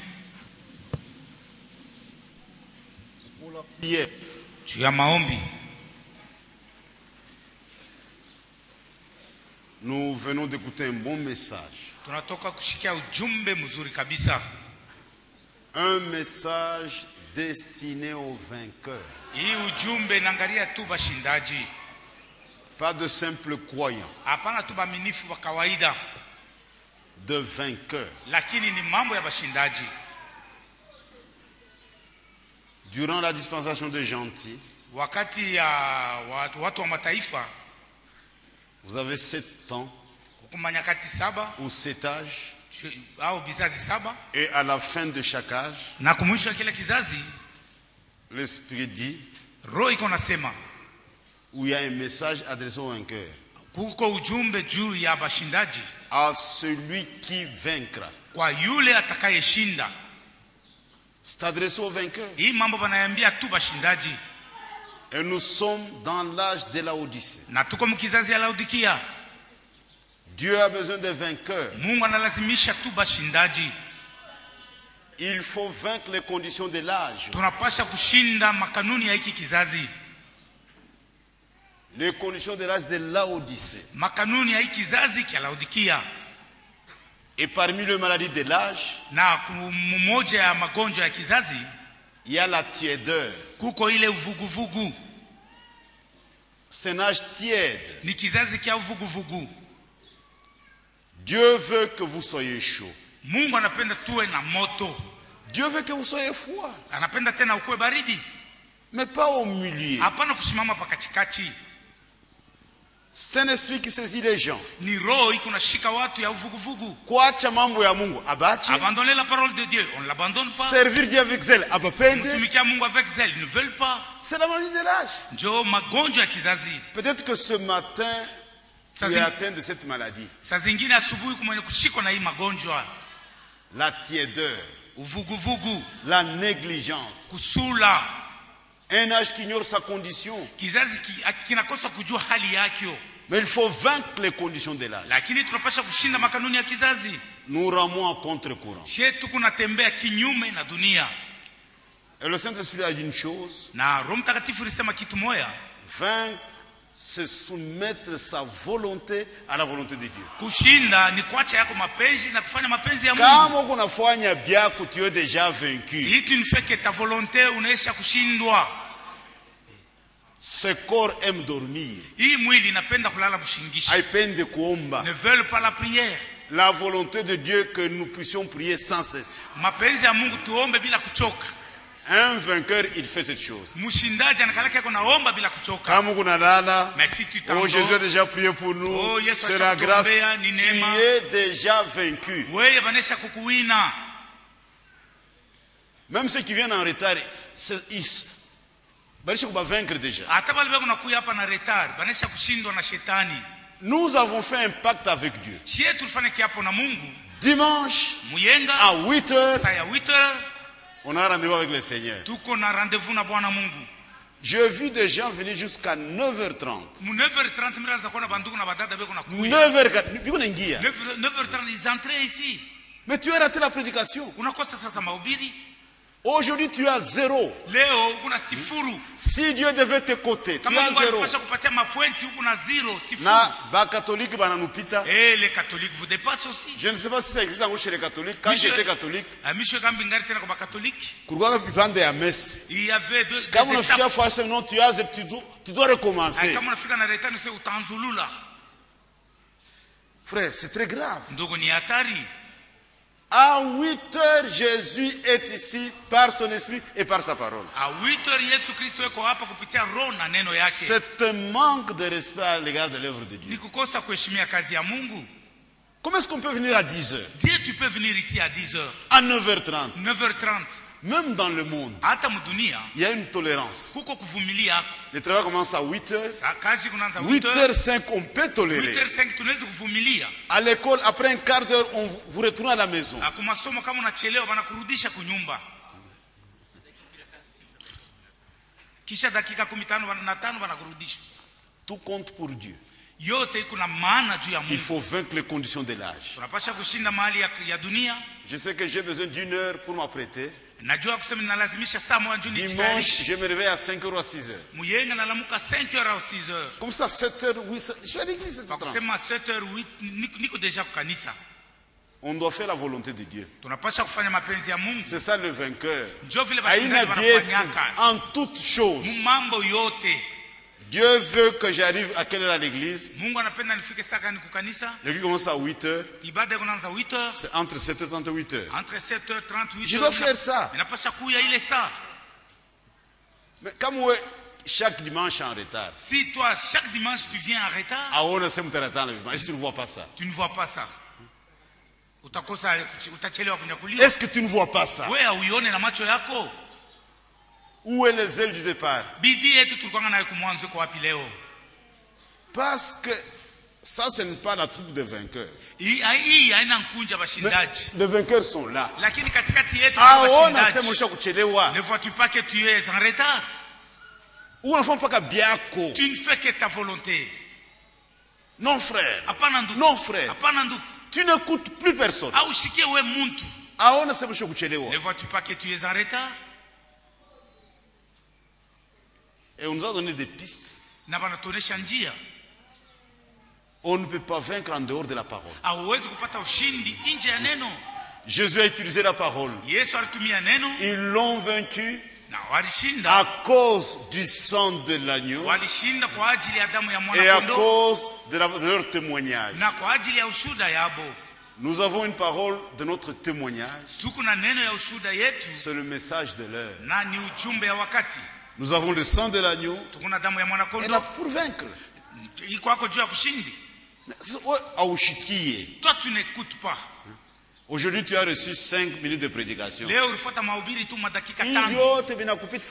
Pour la prière. Juu ya maombi. Nous venons d'écouter un bon message. Tunatoka kushikia ujumbe mzuri kabisa. Un message destiné aux vainqueurs. Hii ujumbe inaangalia tu bashindaji. Pas de simples croyants. Hapana tu baaminifu wa kawaida. De vainqueurs. Lakini ni mambo ya bashindaji. Durant la dispensation des gentils, wakati ya watu wa mataifa, vous avez 7 ans kumanyakati 7 ou 7 âges, au bizazi 7, et à la fin de chaque âge, na kumwisho wa kila kizazi, l'Esprit dit, roho iko nasema, où il y a un message adressé aux vainqueurs, kuko ujumbe juu ya bashindaji, à celui qui vaincra. kwa yule atakayeshinda. C'est adressé aux vainqueurs. Hii mambo banayambia tu bashindaji. Et nous sommes dans l'âge de Laodicée. Na tuko mkizazi ya Laodikia. Dieu a besoin de vainqueurs. Mungu analazimisha tu bashindaji. Il faut vaincre les conditions de l'âge. Tunapasha kushinda makanuni ya hiki kizazi. Les conditions de l'âge de Laodicée. Makanuni ya hiki kizazi kia Laodikia. Et parmi les maladies de l'âge, na mmoja ya magonjwa ya kizazi, il y a la tiédeur. Kuko ile uvuguvugu. C'est un âge tiède. Ni kizazi kia uvuguvugu. Dieu veut que vous soyez chaud. Mungu anapenda tuwe na moto. Dieu veut que vous soyez froid. Anapenda tena ukue baridi. Mais pas au milieu. Hapana kusimama pakachikati. C'est un esprit qui saisit les gens. Ni roho iko nashika watu ya uvuguvugu. Kuacha mambo ya Mungu abachi. Abandonner la parole de Dieu, on l'abandonne pas. Servir Dieu avec zèle abapende. Mtumikia Mungu avec zèle, ils ne veulent pas. C'est la maladie de l'âge. Njo magonjwa ya kizazi. Peut-être que ce matin tu es atteint de cette maladie. Saa zingine asubuhi kumwene kushikwa na hii magonjwa. La tiédeur, uvuguvugu, la négligence, kusula. Un âge qui ignore sa condition. Kizazi kinakosa kujua hali yake. Mais il faut vaincre les conditions de l'âge. Lakini tunapasha kushinda makanuni ya kizazi. Nous ramons en contre-courant. Shetu kunatembea kinyume na dunia. Et le Saint-Esprit a dit une chose. Na Roho Mtakatifu alisema kitu moja. Vaincre, c'est soumettre sa volonté à la volonté de Dieu. Kushinda ni kuacha yako mapenzi na kufanya mapenzi ya Mungu. Kama unafanya byako, tu es déjà vaincu. Si tu ne fais que ta volonté, unaisha kushindwa. Ce corps aime dormir. Hii mwili inapenda kulala bushingishi. Haipende kuomba. Ne veulent pas la prière. La volonté de Dieu que nous puissions prier sans cesse. Mapenzi ya Mungu tuombe bila kuchoka. Un vainqueur, il fait cette chose. Mshindaji anakalaka yako naomba bila kuchoka. Kama kunalala, mais si tu t'endors, oh Jésus a déjà prié pour nous. Oh, c'est la grâce. Tu es déjà vaincu. Wewe banesha kukuwina. Même ceux qui viennent en retard, ils banesha kubavaincre déjà. Hata bale bako nakuya hapa na retard, banesha kushindwa na shetani. Nous avons fait un pacte avec Dieu. Shie tulifanya kiapo na Mungu. Dimanche, Muyenga, à 8h, saa ya 8h, on a rendez-vous avec le Seigneur. Tuko na rendez-vous na Bwana Mungu. J'ai vu des gens venir jusqu'à 9h30. 9h30 miraza kuna bandugu na badada beko na kuya. 9h30, 9h30 ils entraient ici. Mais tu as raté la prédication. Unakosa sasa mahubiri. Aujourd'hui tu as 0. Leo kuna sifuru. Si Dieu devait te coter, tu as 0. Kama kupatia mapointi huko na 0, sifuru. Na ba catholique bananupita. Et les catholiques vous dépassent aussi. Je ne sais pas si ça existe encore chez les catholiques. Quand j'étais catholique, monsieur Kambingari tena kwa catholique. Pourquoi pipande ya messe? Il y avait deux quand on a fait ce non, tu dois recommencer. Kama unafika na retard c'est utanzulula. Frère, c'est très grave. Ndogo ni hatari. À 8h, Jésus est ici par son esprit et par sa parole. À 8h, Yesu Kristo yuko hapa kupitia roho na neno yake. C'est un manque de respect à l'égard de l'œuvre de Dieu. Ni kukosa kuheshimia kazi ya Mungu. Comment est-ce qu'on peut venir à 10h? Dieu, tu peux venir ici à 10h. À 9h30. 9h30. Même dans le monde, il y a une tolérance. Le travail commence à 8h. 8h05, on peut tolérer. À l'école, après un quart d'heure, vous retournez à la maison. Tout compte pour Dieu. yote iko na maana juu ya Mungu. Il faut vaincre les conditions de l'âge. Tunapaswa kushinda mahali ya dunia. Je sais que j'ai besoin d'une heure pour m'apprêter. Najua kusema ninalazimisha saa moja njoo nijitayarishe. Dimanche, je me réveille à 5h ou à 6h. Muyenga nalamuka 5h au 6h. Comme ça, 7h, oui, je suis à l'église. Kwa kusema 7h, 8 niko deja kwa kanisa. On doit faire la volonté de Dieu. Tunapaswa kufanya mapenzi ya Mungu. C'est ça le vainqueur. Njoo vile bashindaji wanafanyaka. En toutes choses. Mambo yote. Dieu veut que j'arrive à quelle heure à l'église? Mungu anapenda nifike saa gani kwa kanisa? L'église commence à 8h. Ibada inaanza 8h. C'est entre 7h30 et 8h. Entre 7h30 et 8h. Je dois faire ça. Ninapaswa kuya ile saa. Mais comme ouais, chaque dimanche en retard. Si toi chaque dimanche tu viens en retard. Ah on a ce est-ce que tu ne vois pas ça? Tu ne vois pas ça. Utachelewa kunyakuliwa. Est-ce que tu ne vois pas ça? Wewe uione na macho yako. Où est les ailes du départ? Bidii yetu tulikuwa nayo kumwanzo kwa wapi leo? Parce que ça ce n'est pas la troupe des vainqueurs. Hii haina nkunja bashindaji. Les vainqueurs sont là. Lakini katikati yetu kuna bashindaji. On a sema kuchelewa. Ne vois-tu pas que tu es en retard? Ou on ne fait pas biako. Tu ne fais que ta volonté. Non frère. Hapana ndugu. Non frère. Hapana ndugu. Tu n'écoutes plus personne. Au shikie we muntu. On a sema kuchelewa. Ne vois-tu pas que tu es en retard? Et on nous a donné des pistes. Na banatuonesha njia. On ne peut pas vaincre en dehors de la parole. Hauwezi kupata ushindi nje ya neno. Jésus a utilisé la parole. Yesu alitumia neno. Ils l'ont vaincu na walishinda à cause du sang de l'agneau. Walishinda kwa ajili ya damu ya mwana et à kondoo. cause de leur témoignage. Na kwa ajili ya ushuhuda yabo. Nous avons une parole de notre témoignage. Tuko na neno ya ushuhuda yetu. C'est le message de l'heure. Na ni ujumbe ya wakati. Nous avons le sang de l'agneau. Tuko na damu ya mwana kondoo. Et là pour vaincre. Iko hapo juu ya kushindi. Toi tu n'écoutes pas. Aujourd'hui tu as reçu 5 minutes de prédication. Leo ulifuata mahubiri tu madakika 5. Yote vinakupita.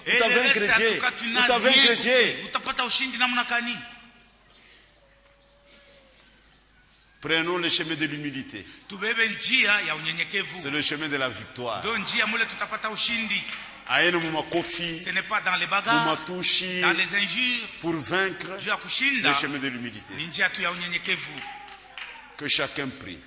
Utavaincre Dieu. Utapata ushindi namna gani? Prenons le chemin de l'humilité. Tubebe njia ya unyenyekevu. C'est le chemin de la victoire. Ndio njia mule tutapata ushindi. Ce n'est pas dans les bagarres, dans les injures, pour vaincre le chemin de l'humilité. Que chacun prie.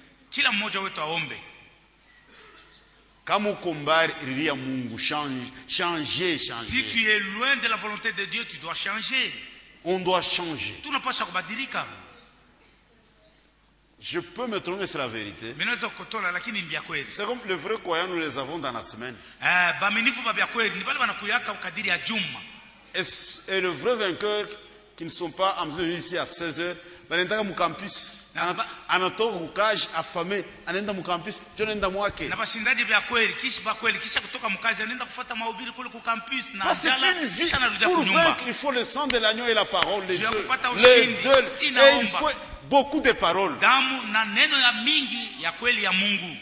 Changer. Si tu es loin de la volonté de Dieu, tu dois changer. On doit changer. Je peux me tromper sur la vérité. C'est comme le vrai croyant, nous les avons dans la semaine. Et le vrai vainqueur qui ne sont pas en mesure de venir ici à 16h, mon campus. Anatoka kukaji affamé anaenda mu campus tunaenda mwake na bashindaji vya kweli kisha kutoka mkazi anaenda kufuata mahubiri kule ku campus na njala kisha anarudia kunyumba. Il faut le sang de l'agneau et la parole les deux. Et il faut beaucoup de paroles. Damu na neno ya mingi ya kweli ya Mungu.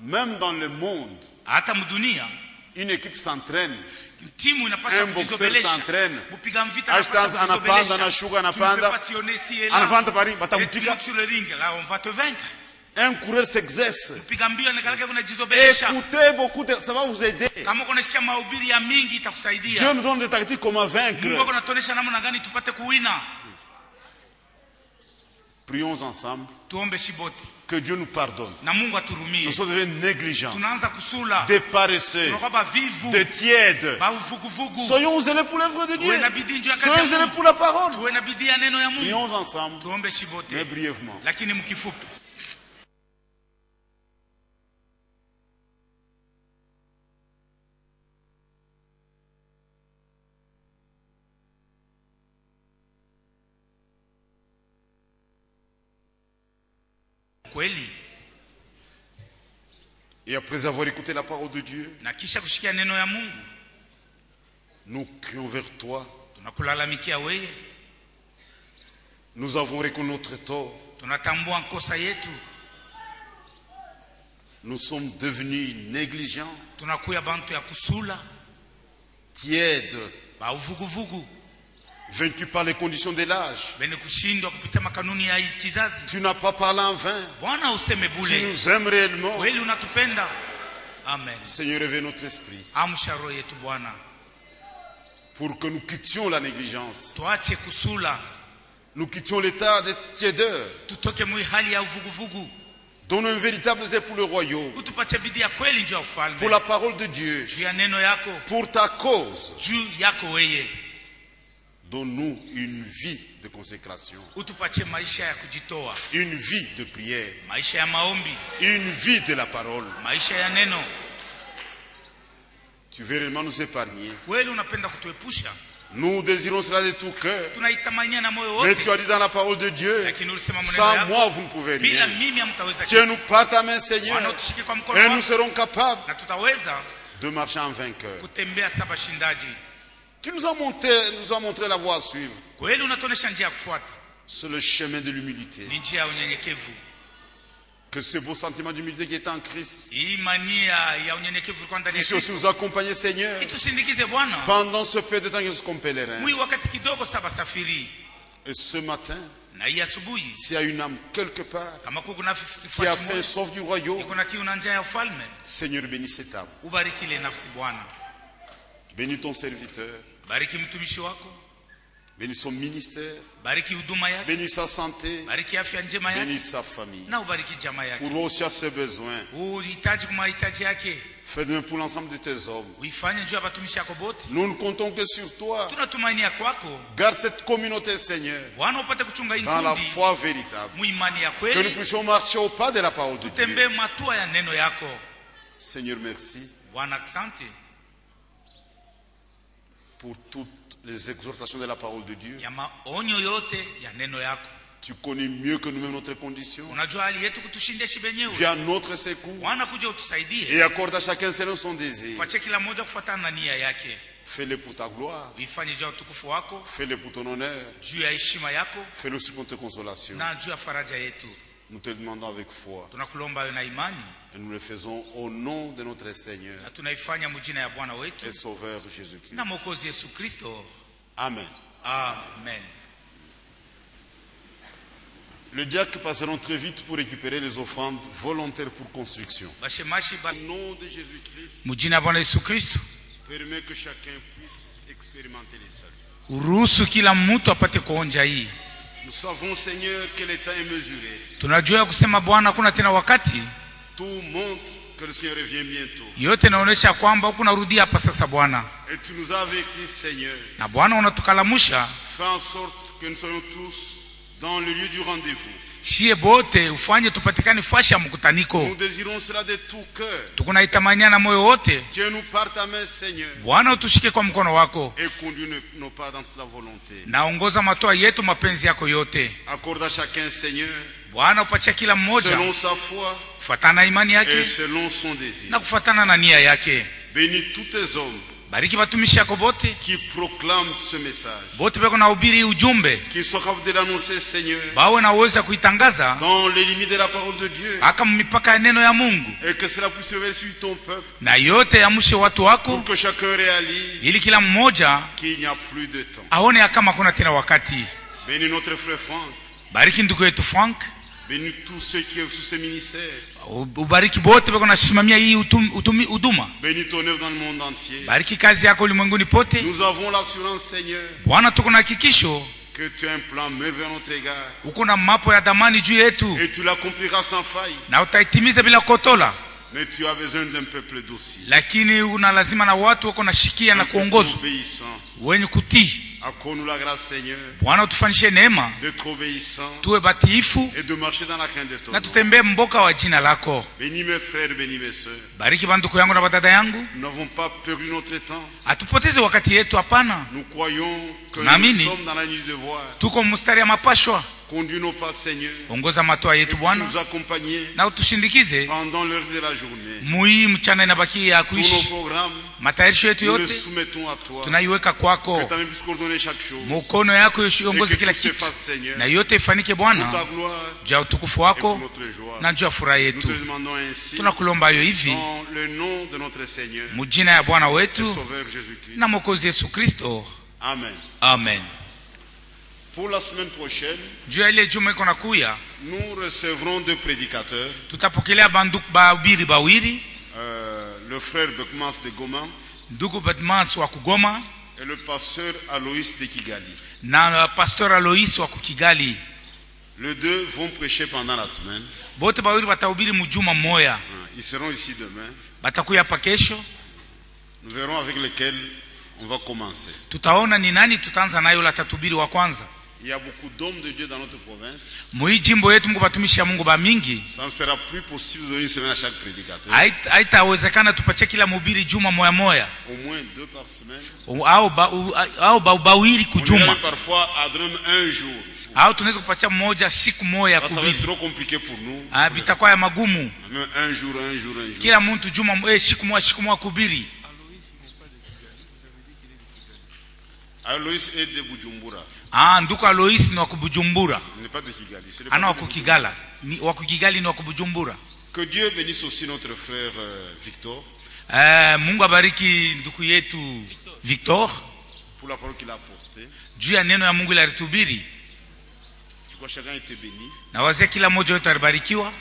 Même dans le monde, hata mdunia une équipe s'entraîne. Timu inapaswa kujizobelesha. Mupiga mvita anapanda anashuka anapanda pari batamupika. Sur le ring là on va te vaincre. Un coureur s'exerce. Mupiga mbio anakalaka kunajizobelesha. Écoutez beaucoup de ça va vous aider. Kama unasikia mahubiri ya mingi itakusaidia. Dieu nous donne des tactiques comment vaincre. Mungu anatuonesha namna gani tupate kuwina. Prions ensemble. Tuombe shibote. Que Dieu nous pardonne. Nous sommes devenus négligents, des paresseux, des tièdes. Soyons zélés pour l'œuvre de Dieu. Soyons zélés pour la parole. Prions ensemble, mais brièvement. Et après avoir écouté la parole de Dieu, nous crions vers toi. Nous avons reconnu notre tort. Nous sommes devenus négligents, tièdes, vaincus par les conditions de l'âge. Tu n'as pas parlé en vain. Tu nous aimes réellement. Seigneur, réveille notre esprit pour que nous quittions la négligence. Nous quittions l'état de tiédeur. Donne un véritable zèle pour le royaume, pour la parole de Dieu, pour ta cause. Donne-nous une vie de consécration, une vie de prière, une vie de la parole. Tu veux réellement nous épargner. Nous désirons cela de tout cœur. Mais tu as dit dans la parole de Dieu, sans moi vous ne pouvez rien. Tiens-nous par ta main, Seigneur, et nous serons capables de marcher en vainqueur. Tu nous as montré la voie à suivre. C'est le chemin de l'humilité. Que ce beau sentiment d'humilité qui est en Christ puisse aussi nous accompagner, Seigneur, pendant ce peu de temps que nous sommes pèlerins. Et ce matin, s'il y a une âme quelque part qui a faim sauf du royaume, Seigneur, bénis cette âme. Bénis ton serviteur. Bénis son ministère, bénis sa santé, bénis sa famille. Pour aussi à ses besoins. Fais de même pour l'ensemble de tes hommes. Nous ne comptons que sur toi. Garde cette communauté, Seigneur, dans la foi véritable. Que nous puissions marcher au pas de la parole de Dieu. Seigneur, merci pour toutes les exhortations de la parole de Dieu. Tu connais mieux que nous-mêmes notre condition. Viens à notre secours et accorde à chacun selon son désir. Fais-le pour ta gloire. Fais-le pour ton honneur. Fais-le aussi pour ta consolation. Nous te demandons avec foi. Et nous le faisons au nom de notre Seigneur et Sauveur Jésus-Christ. Amen. Amen. Les diacres passeront très vite pour récupérer les offrandes volontaires pour construction. Au nom de Jésus-Christ, permets que chacun puisse expérimenter les saluts. Nous savons, Seigneur, que le temps est mesuré. Tout montre que le Seigneur revient bientôt. Et tu nous as avertis, Seigneur. Fais en sorte que nous soyons tous dans le lieu du rendez-vous. Nous désirons cela de tout cœur. Tiens-nous par ta main, Seigneur, et conduis-nous pas dans toute la volonté. Accorde à chacun, Seigneur, selon sa foi et selon son désir. Bénis tous tes hommes qui proclament ce message, qui sont capables de l'annoncer, Seigneur, dans les limites de la parole de Dieu, et que cela puisse révéler sur ton peuple, pour que chacun réalise qu'il n'y a plus de temps. Bénis notre frère Franck. Bénis tous ceux qui sont sous ce ministère. Bénis ton œuvre dans le monde entier. Nous avons l'assurance, Seigneur, que tu as un plan merveilleux à notre égard. Et tu l'accompliras sans faille. Mais tu as besoin d'un peuple docile, obéissant. Accorde-nous la grâce, Seigneur, d'être obéissant et de marcher dans la crainte de ton nom. Bénis mes frères, bénis mes soeurs. Nous n'avons pas perdu notre temps. Nous croyons que nous sommes dans la nuit de devoir. Conduis-nous pas, Seigneur, et nous accompagner pendant l'heure de la journée. Tous nos programmes, nous les soumettons à toi. Que ta main puisse coordonner chaque chose. Et que tout se fasse, Seigneur, pour ta gloire et pour notre joie. Nous te demandons ainsi dans le nom de notre Seigneur et Sauveur Jésus-Christ. Amen. Amen. Pour la semaine prochaine, nous recevrons deux prédicateurs. Le frère Beckmans de Goma et le pasteur Aloïs de Kigali. Na pasteur Aloïs wa Kigali. Les deux vont prêcher pendant la semaine. Bote bawili batahubiri mjuma moya. Ils seront ici demain. Batakuya hapa kesho. Nous verrons avec lesquels on va commencer. Tutaona ni nani tutaanza nayo la tatubiri wa kwanza. Il y a beaucoup d'hommes de Dieu dans notre province. Muijimbo yetu Mungu batumishi ya Mungu ba mingi. Ça ne sera plus possible de donner une semaine à chaque prédicateur. Haitawezekana tupache kila mhubiri juma moya moya. Au moins 2 par semaine. Au bawili kujuma. Parfois à donner un jour. Au tunaweza kupacha mmoja siku moja kuhubiri. Ça va être trop compliqué pour nous. Bitakuwa ya magumu. Même un jour. Kila mtu juma siku moja kuhubiri. Aloïs est de Bujumbura. Nduku Aloïs ni wa Bujumbura. Il n'est pas de Kigali. Ana wa Kigala. Ni wa Kigali ni wa Bujumbura. Que Dieu bénisse aussi notre frère Victor. Mungu abariki nduku yetu Victor. Pour la parole qu'il a apportée. Juu ya neno ya Mungu ile alitubiri. Je crois que chacun était béni. Na wazee kila mmoja wetu alibarikiwa.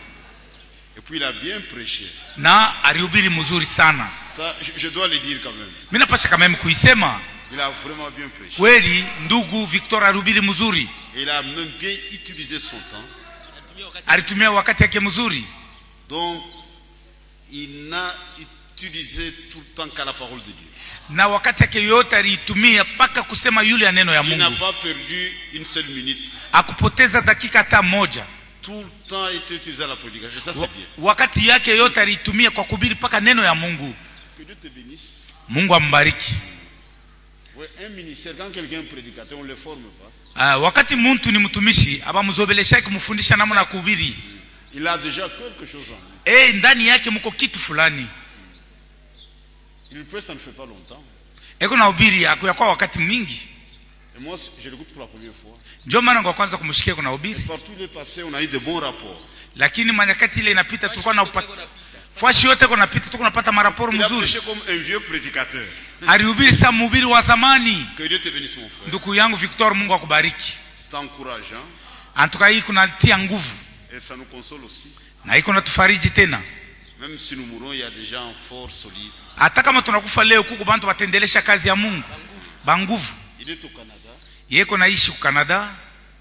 Et puis il a bien prêché. Na alihubiri mzuri sana. Ça je dois le dire quand même. Mimi napasha kama kuisema. Il a vraiment bien prêché. Kweli ndugu Victor alihubiri mzuri. Il a même bien utilisé son temps. Alitumia wakati yake mzuri. Donc il n'a utilisé tout le temps qu'à la parole de Dieu. Na wakati yake yote alitumia paka kusema yule ya neno ya Mungu. Il n'a pas perdu une seule minute. Akupoteza dakika hata moja. Tout le temps était utilisé à la prédication. Ça c'est bien. Wakati yake yote alitumia kwa kuhubiri paka neno ya Mungu. Que Dieu te bénisse. Mungu ambariki. Ouais, un ministère quand quelqu'un est prédicateur on le forme pas. Wakati mtu ni mtumishi abamzobelesha kumfundisha namna kuhubiri. Il a déjà quelque chose en lui. Ndani yake mko kitu fulani. Il peut, ça ne fait pas longtemps. Eko na hubiri akuyakuwa wakati mwingi. Et moi je l'écoute pour la première fois. Ndio maana kwa kwanza kumshikia kuna hubiri. Partout il est passé on a eu de bons rapports. Lakini manyakati ile inapita tulikuwa na fashi yote kuna pita tuko napata maraporo mzuri. Il a prêché comme un vieux prédicateur. Alihubiri sa mhubiri wa zamani. Que Dieu te bénisse mon frère. Ndugu yangu Victor, Mungu akubariki. C'est encourageant. Antuka hii kunatia nguvu. Et ça nous console aussi. Na iko natufariji tena. Même si nous mourons, il y a des gens forts, solides. Hata kama tunakufa leo kuku bantu batendelesha kazi ya Mungu. Banguvu. Il est au Canada. Yeko naishi au Canada.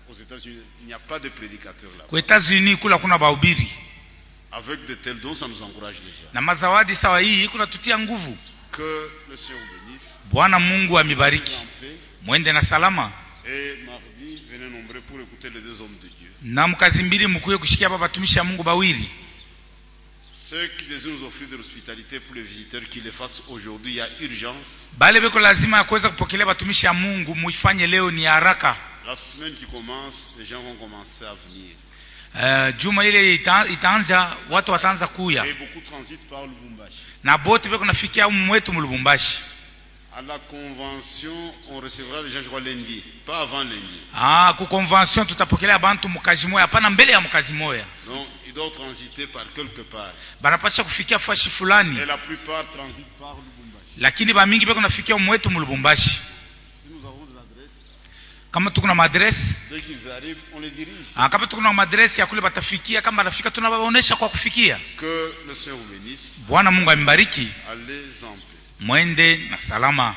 Aux États-Unis, il n'y a pas de prédicateur là. Aux États-Unis kula kuna bahubiri. Avec de tels dons, ça nous encourage déjà. Na mazawadi sawa hii kuna tutia nguvu. Que le Seigneur vous bénisse. Bwana Mungu amibariki. Mwende na salama. Et mardi, venez nombreux pour écouter les deux hommes de Dieu. Na mkazi mbili mkuye kushikia hapa batumishi ya Mungu bawili. Ceux qui désirent nous offrir de l'hospitalité pour les visiteurs qui les fassent aujourd'hui, il y a urgence. Bale beko lazima kuweza kupokelea batumishi ya Mungu muifanye leo ni haraka. La semaine qui commence, les gens vont commencer à venir. Juma ile itaanza watu wataanza kuya. Et beaucoup transitent par Lubumbashi. Na bote beko nafikia mwetu mu Lubumbashi. À la convention, on recevra les gens je crois lundi, pas avant lundi. Ku convention tutapokelea bantu mukazi moya hapana mbele ya mukazi moya. Donc ils doivent transiter par quelque part. Banapasha kufikia fashi fulani. Et la plupart transitent par Lubumbashi. Lakini ba mingi beko nafikia mwetu mu Lubumbashi. Si nous avons des adresses, kama tuko na madresse, dès qu'ils arrivent, on les dirige. Kama tuko na madresse ya kule batafikia, kama banafika tunawaonesha kwa kufikia. Que le Seigneur vous bénisse. Bwana Mungu ambariki. Allez en paix. Mwende na salama.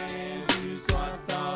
Jésus soit ta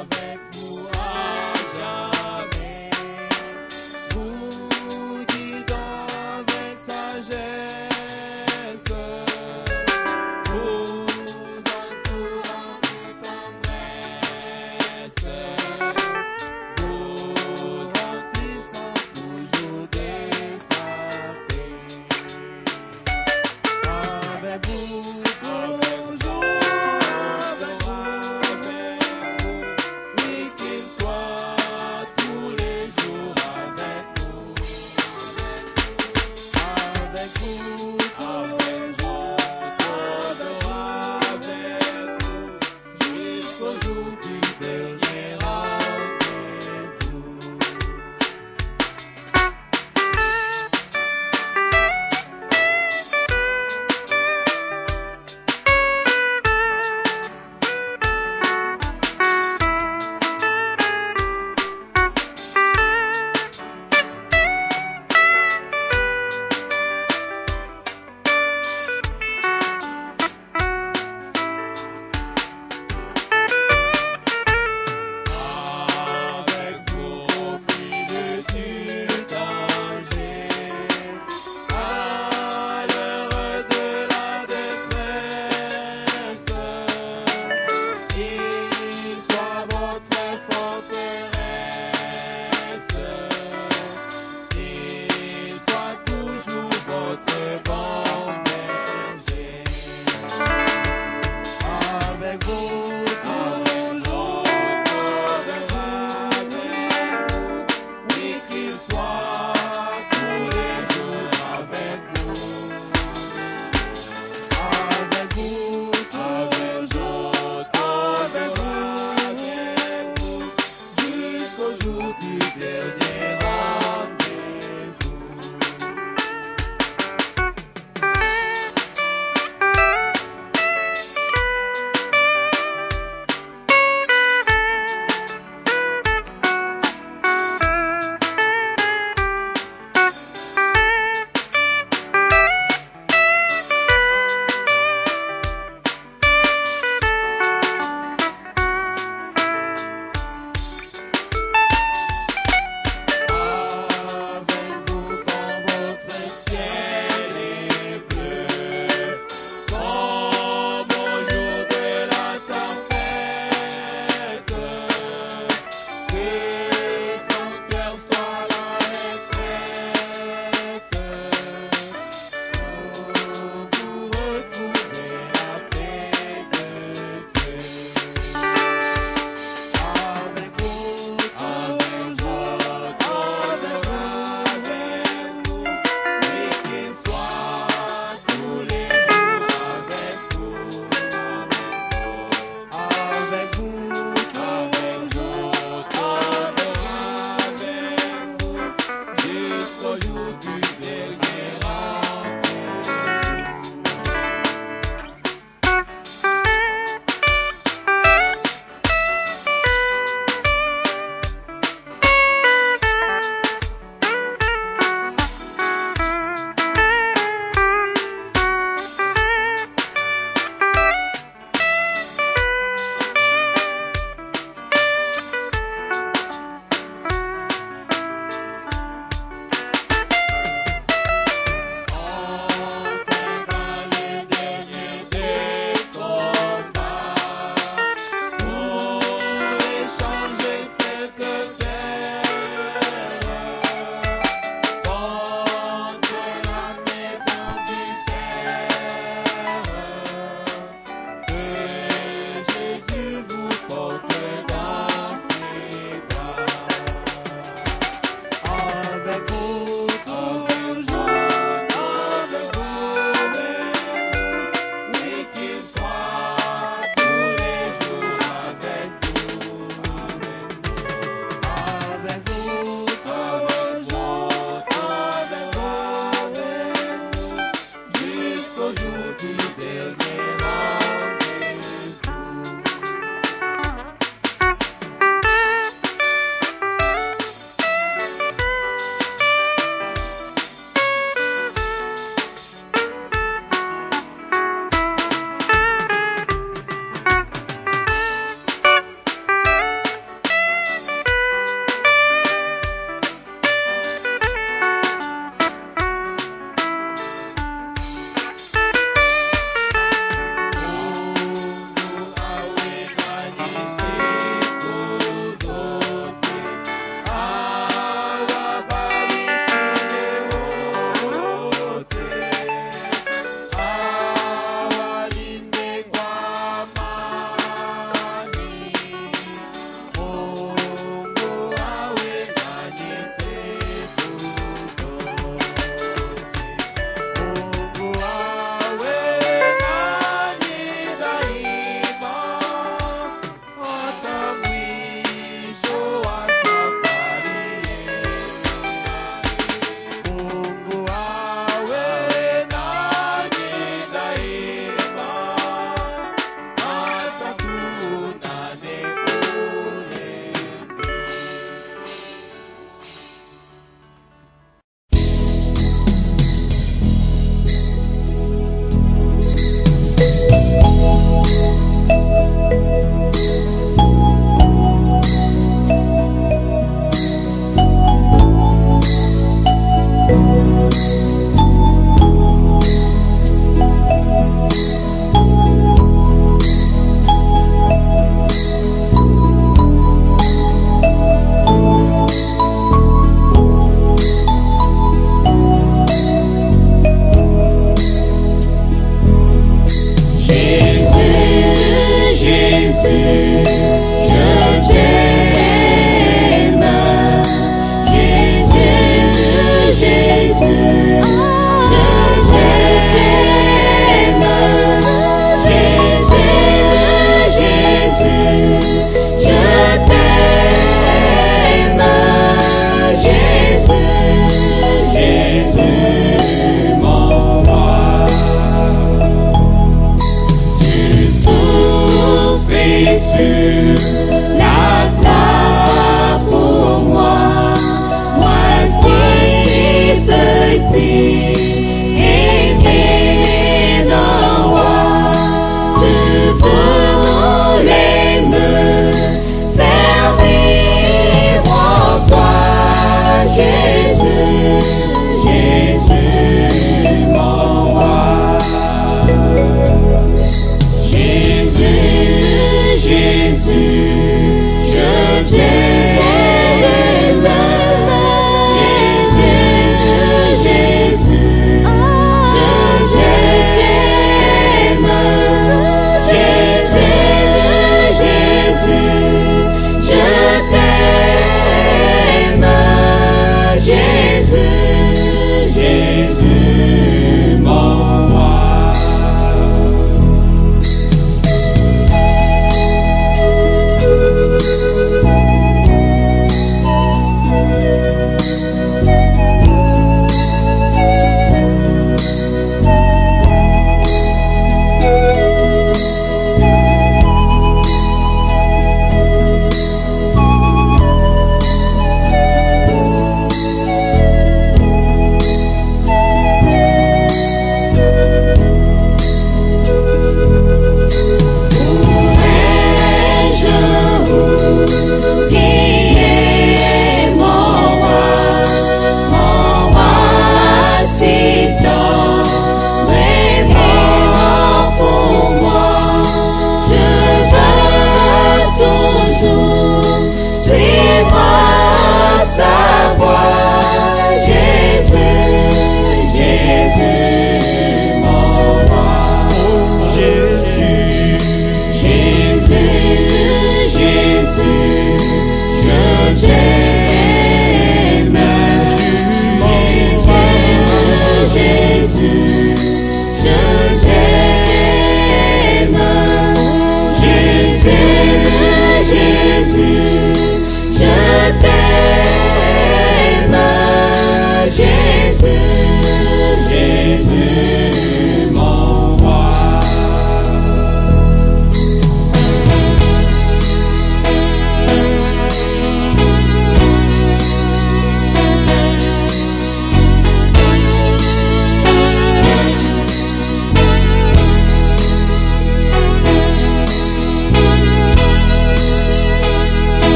Fais-moi savoir